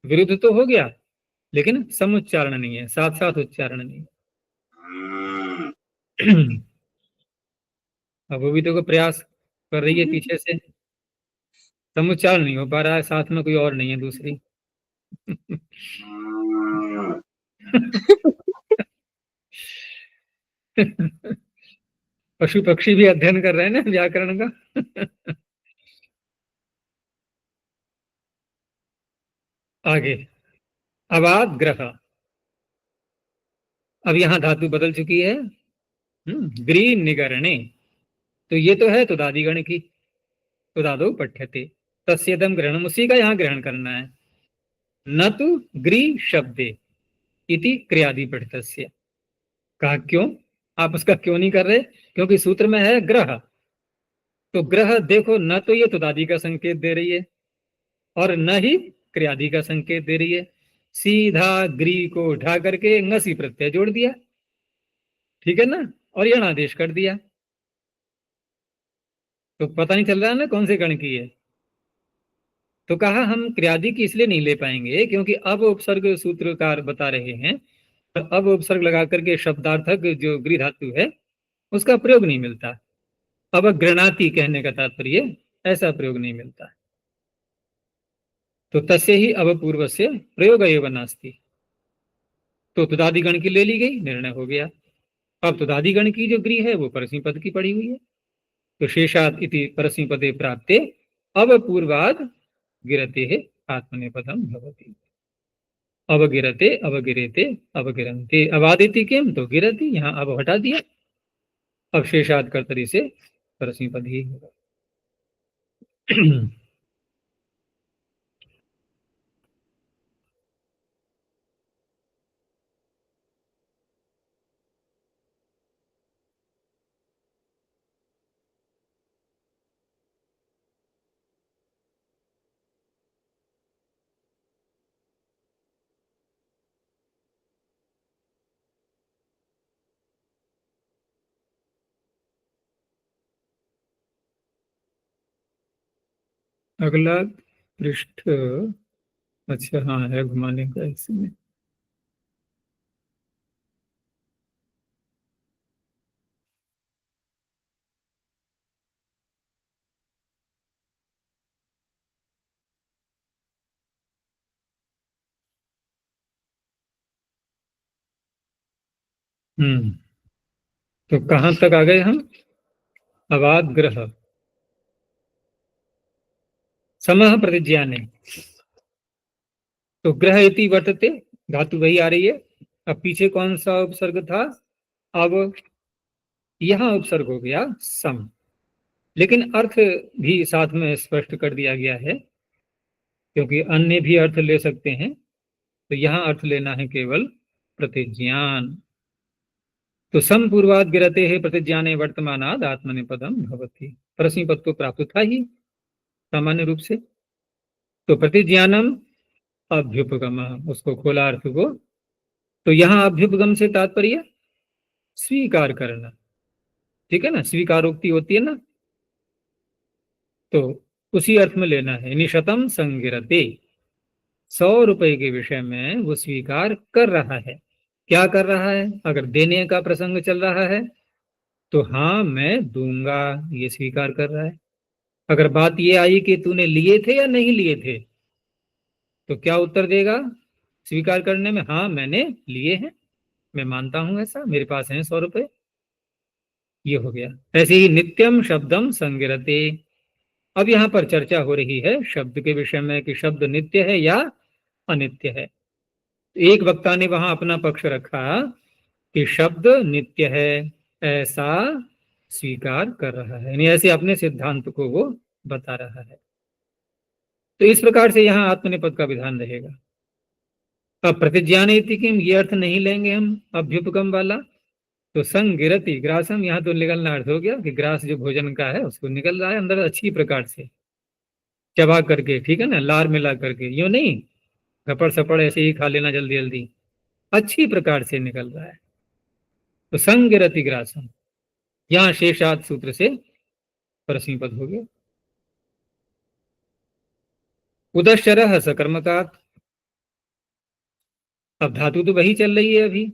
S1: विरुद्ध तो हो गया, लेकिन समुच्चारण नहीं है, साथ साथ उच्चारण नहीं। अब वो भी तो प्रयास कर रही है पीछे से, समुच्चारण नहीं हो पा रहा है, साथ में कोई और नहीं है दूसरी। पशु पक्षी भी अध्ययन कर रहे हैं ना व्याकरण का। आगे अवाद ग्रह। अब यहां धातु बदल चुकी है। ग्री निगरणे, तो ये तो है तुदादिगण की, तुदादो पठ्यते, तस्येदम ग्रहणम, उसी का यहाँ ग्रहण करना है। न तो ग्री शब्दे इति क्रियादि पठितस्य। कहा क्यों, आप उसका क्यों नहीं कर रहे? क्योंकि सूत्र में है ग्रह, तो ग्रह देखो, न तो ये तुदादि का संकेत दे रही है और न ही क्रियादि का संकेत दे रही है। सीधा ग्री को उठा करके ngसी प्रत्यय जोड़ दिया, ठीक है ना, और यण आदेश कर दिया, तो पता नहीं चल रहा है ना कौन से गण की है। तो कहा हम क्रियादि की इसलिए नहीं ले पाएंगे क्योंकि अब उपसर्ग सूत्रकार बता रहे हैं, तो अब उपसर्ग लगा करके शब्दार्थक जो गृह धातु है उसका प्रयोग नहीं मिलता। अब गृणाति कहने का तात्पर्य ऐसा प्रयोग नहीं मिलता, तो तस्य ही अब पूर्व से प्रयोग एवं नास्ति। तो तुदादिगण की ले ली गई, निर्णय हो गया। अब तुदादिगण की जो गृह है वो परस्मी पद की पड़ी हुई है, तो शेषात इति परस्मी पदे प्राप्ते अब पूर्वाद गिरते है आत्मनेपदम भवति। अवगिरते अवगिरेते अवगिरन्ते, अवादिति किम, तो गिरती, यहाँ अब हटा दिया, अब शेषाद कर्तरी से परस्मी पद ही होगा। अगला पृष्ठ, अच्छा हाँ है घुमाने का इसमें। तो कहां तक आ गए हम? अवाद ग्रह समः प्रतिज्ञाने, तो ग्रह इति वर्तते, धातु वही आ रही है। अब पीछे कौन सा उपसर्ग था? अब यहां उपसर्ग हो गया सम, लेकिन अर्थ भी साथ में स्पष्ट कर दिया गया है, क्योंकि अन्य भी अर्थ ले सकते हैं, तो यहां अर्थ लेना है केवल प्रतिज्ञान। तो सम पूर्वाद गिरते है प्रतिज्ञाने वर्तमानाद आत्मनेपदम भवति, परस्मी पद तो प्राप्त था ही सामान्य रूप से। तो प्रतिज्ञानम अभ्युपगम, उसको खोला अर्थ को, तो यहां अभ्युपगम से तात्पर्य स्वीकार करना, ठीक है ना, स्वीकारोक्ति होती है ना, तो उसी अर्थ में लेना है। निशतम संगिरते, 100 रुपए के विषय में वो स्वीकार कर रहा है। क्या कर रहा है? अगर देने का प्रसंग चल रहा है तो हाँ मैं दूंगा, ये स्वीकार कर रहा है। अगर बात ये आई कि तूने लिए थे या नहीं लिए थे, तो क्या उत्तर देगा स्वीकार करने में? हाँ मैंने लिए हैं, मैं मानता हूं, ऐसा मेरे पास है 100 रुपए, ये हो गया। ऐसे ही नित्यम शब्दम संगिरते, अब यहां पर चर्चा हो रही है शब्द के विषय में कि शब्द नित्य है या अनित्य है। एक वक्ता ने वहां अपना पक्ष रखा कि शब्द नित्य है, ऐसा स्वीकार कर रहा है, यानी ऐसे अपने सिद्धांत को वो बता रहा है। तो इस प्रकार से यहाँ आत्मनेपद का विधान रहेगा। अब प्रतिज्ञानेति किम, ये अर्थ नहीं लेंगे हम अभ्युपगम वाला, तो संगिरति ग्रासम, यहाँ तो निकलना अर्थ हो गया कि ग्रास जो भोजन का है उसको निकल रहा है अंदर अच्छी प्रकार से चबा करके, ठीक है ना, लार मिला करके, यूं नहीं घपड़ सपड़ ऐसे ही खा लेना जल्दी जल्दी, अच्छी प्रकार से निकल रहा है। तो संगिरति ग्रासम, यहाँ शेषात सूत्र से परस्मी पद हो गया। उदश्चर सकर्मकात, अब धातु तो वही चल रही है अभी,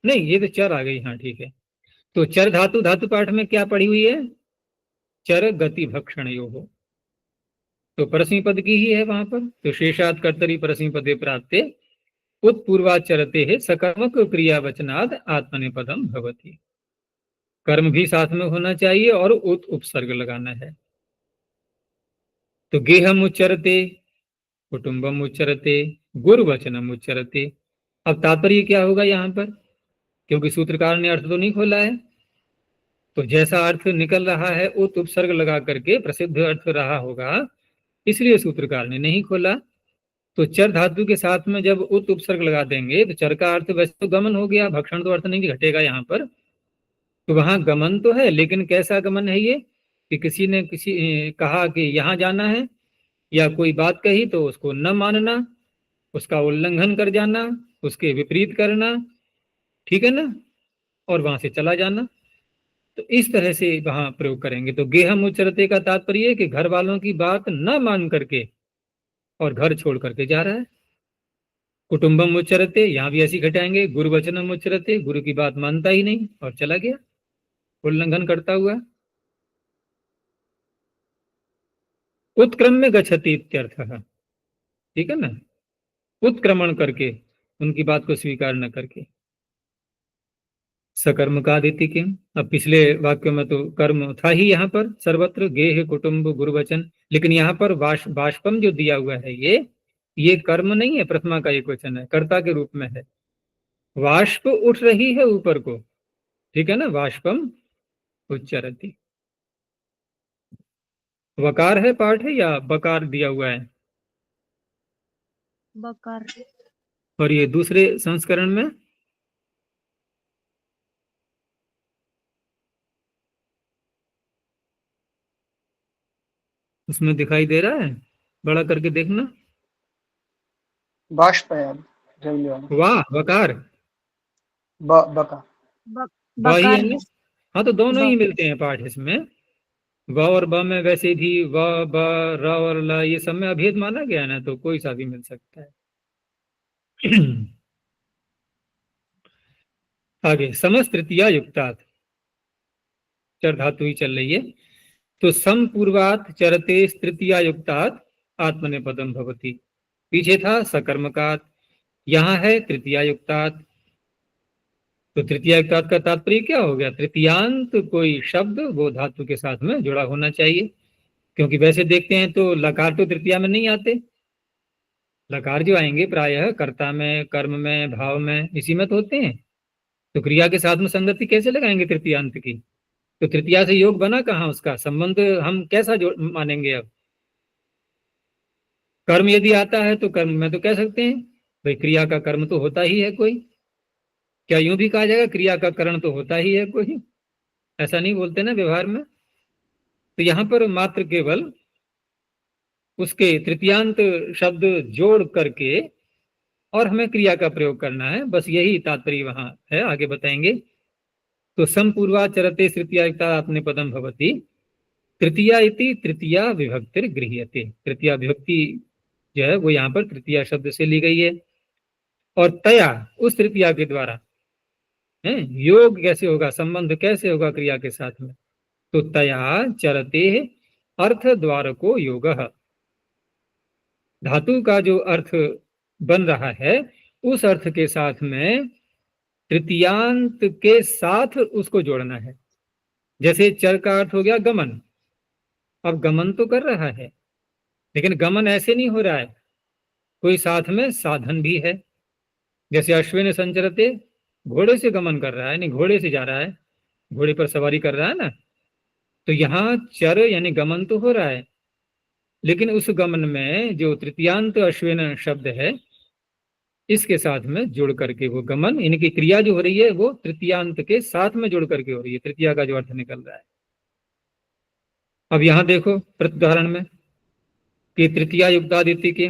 S1: नहीं ये तो चर आ गई, हाँ ठीक है। तो चर धातु, धातु पाठ में क्या पड़ी हुई है? चर गति भक्षण यो हो, तो परस्मी पद की ही है वहां पर। तो शेषात कर्तरी परस्मी पदे प्राप्ते उत्पूर्वाचरते है सकर्मक क्रिया वचनाद आत्मनेपदम भवति। कर्म भी साथ में होना चाहिए और उत उपसर्ग लगाना है। तो गेहम उच्चरते, कुटुंबम उच्चरते, गुरुवचनम उच्चरते। अब तात्पर्य क्या होगा यहाँ पर, क्योंकि सूत्रकार ने अर्थ तो नहीं खोला है, तो जैसा अर्थ निकल रहा है उत उपसर्ग लगा करके प्रसिद्ध अर्थ रहा होगा, इसलिए सूत्रकार ने नहीं खोला। तो चर धातु के साथ में जब उत उपसर्ग लगा देंगे तो चर का अर्थ वैसे तो गमन हो गया, भक्षण तो अर्थ नहीं घटेगा यहाँ पर। तो वहां गमन तो है, लेकिन कैसा गमन है ये कि किसी ने कहा कि यहाँ जाना है, या कोई बात कही तो उसको न मानना, उसका उल्लंघन कर जाना, उसके विपरीत करना, ठीक है ना, और वहां से चला जाना। तो इस तरह से वहां प्रयोग करेंगे। तो गेहम उच्चरते का तात्पर्य है कि घर वालों की बात न मान करके और घर छोड़ करके जा रहा है। कुटुंबम उच्चरते, यहाँ भी ऐसी घटाएंगे। गुरु वचनम उच्चरते, गुरु की बात मानता ही नहीं और चला गया उल्लंघन करता हुआ। उत्क्रम में गच्छति इत्यर्थः, ठीक है ना, उत्क्रमण करके, उनकी बात को स्वीकार न करके। सकर्म का आदित्य के, अब पिछले वाक्यों में तो कर्म था ही यहाँ पर सर्वत्र, गेह कुटुंब गुरुवचन, लेकिन यहाँ पर बाष्पम जो दिया हुआ है ये कर्म नहीं है, प्रथमा का एक वचन है, कर्ता के रूप में है। वाष्प उठ रही है ऊपर को, ठीक है ना, वाष्पम उच्चरति। वकार है पाठ है या बकार दिया हुआ है?
S2: बकार।
S1: और ये दूसरे संस्करण में उसमें दिखाई दे रहा है, बड़ा करके देखना।
S3: बाष्प है यार, जल्दी वाला।
S1: वाह, वकार
S3: बका।
S1: व ही
S2: बकार
S1: है
S2: है।
S1: ना? हाँ, तो दोनों ही
S2: ब,
S1: मिलते हैं पाठ इसमें। व और ब में वैसे भी व ब र और ल ये सब में अभेद माना गया ना, तो कोई सा भी मिल सकता है। आगे समस्त तृतीया युक्तात्, चर धातु ही चल रही है। तो सम पूर्वात चरते तृतीया युक्तात् आत्मनेपदम भवति। पीछे था सकर्मकात्, यहाँ है तृतीया युक्तात्। तो तृतीया युक्तात् का तात्पर्य क्या हो गया? तृतीयांत कोई शब्द वो धातु के साथ में जुड़ा होना चाहिए, क्योंकि वैसे देखते हैं तो लकार तो तृतीया में नहीं आते। लकार जो आएंगे प्रायः कर्ता में, कर्म में, भाव में, इसी में तो होते हैं। तो क्रिया के साथ में संगति कैसे लगाएंगे तृतीयांत की? तो तृतीया से योग बना कहाँ, उसका संबंध हम कैसा मानेंगे? अब कर्म यदि आता है तो कर्म में तो कह सकते हैं भाई क्रिया का कर्म तो होता ही है कोई। क्या यूं भी कहा जाएगा क्रिया का करण तो होता ही है कोई? ऐसा नहीं बोलते ना व्यवहार में। तो यहाँ पर मात्र केवल उसके तृतीयांत शब्द जोड़ करके और हमें क्रिया का प्रयोग करना है, बस यही तात्पर्य वहां है, आगे बताएंगे। तो संपूर्वा चरते तृतीया आपने पदम भवती। तृतीया इति तृतीया विभक्तिर गृह्यते, तृतीया विभक्ति जो है वो यहाँ पर तृतीया शब्द से ली गई है। और तया, उस तृतीया के द्वारा है योग कैसे होगा, संबंध कैसे होगा क्रिया के साथ में? तो तया चरते अर्थ द्वार को योग, धातु का जो अर्थ बन रहा है उस अर्थ के साथ में तृतीयांत के साथ उसको जोड़ना है। जैसे चर का अर्थ हो गया गमन, अब गमन तो कर रहा है, लेकिन गमन ऐसे नहीं हो रहा है, कोई साथ में साधन भी है। जैसे अश्विन संचरते, घोड़े से गमन कर रहा है, नहीं घोड़े से जा रहा है, घोड़े पर सवारी कर रहा है ना। तो यहाँ चर यानी गमन तो हो रहा है, लेकिन उस गमन में जो तृतीयांत अश्विन शब्द है इसके साथ में जुड़ करके वो गमन, इनकी क्रिया जो हो रही है वो तृतीयांत के साथ में जुड़ करके हो रही है, तृतीया का जो अर्थ निकल रहा है। अब यहां देखो प्रत्युदाहरण में कि तृतीया युक्तादित्य के,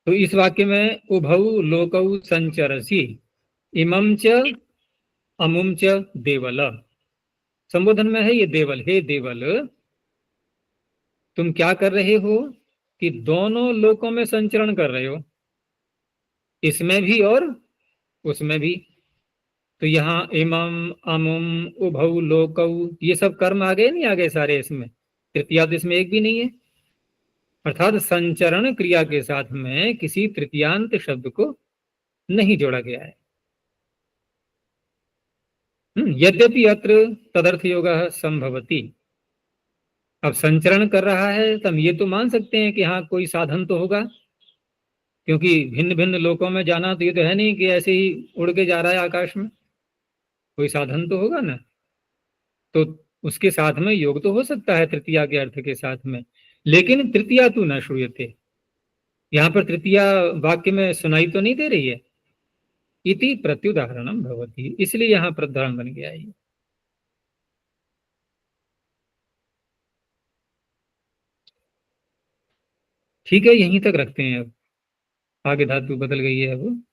S1: तो इस वाक्य में उभौ लोकौ संचरसी इमं च अमुम च देवल, संबोधन में है ये देवल, हे देवल तुम क्या कर रहे हो कि दोनों लोकों में संचरण कर रहे हो, इसमें भी और उसमें भी। तो यहाँ इमम अमुम उभौ लोकौ ये सब कर्म आ गए नहीं आ गए सारे इसमें? तृतीया तो इसमें एक भी नहीं है, अर्थात संचरण क्रिया के साथ में किसी तृतीयांत शब्द को नहीं जोड़ा गया है। यद्यपि अत्र तदर्थ योग संभवती, अब संचरण कर रहा है तो हम ये तो मान सकते हैं कि हाँ कोई साधन तो होगा, क्योंकि भिन्न भिन्न लोकों में जाना तो ये तो है नहीं कि ऐसे ही उड़ के जा रहा है आकाश में, कोई साधन तो होगा ना। तो उसके साथ में योग तो हो सकता है तृतीया के अर्थ के साथ में, लेकिन तृतीया तो न श्रूयते, यहाँ पर तृतीया वाक्य में सुनाई तो नहीं दे रही है। इति प्रत्युदाहरणम भवति, इसलिए यहाँ प्रधान बन गया है। ठीक है, यहीं तक रखते हैं। अब आगे धातु बदल गई है अब।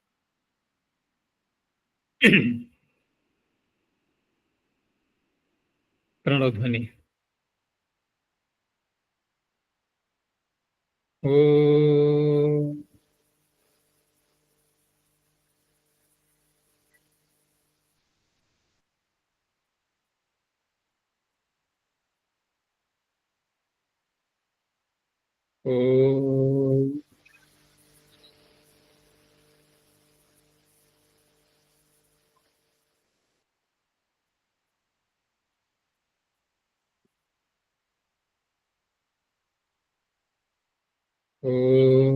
S1: प्रणव ध्वनि। ओ ओ ओ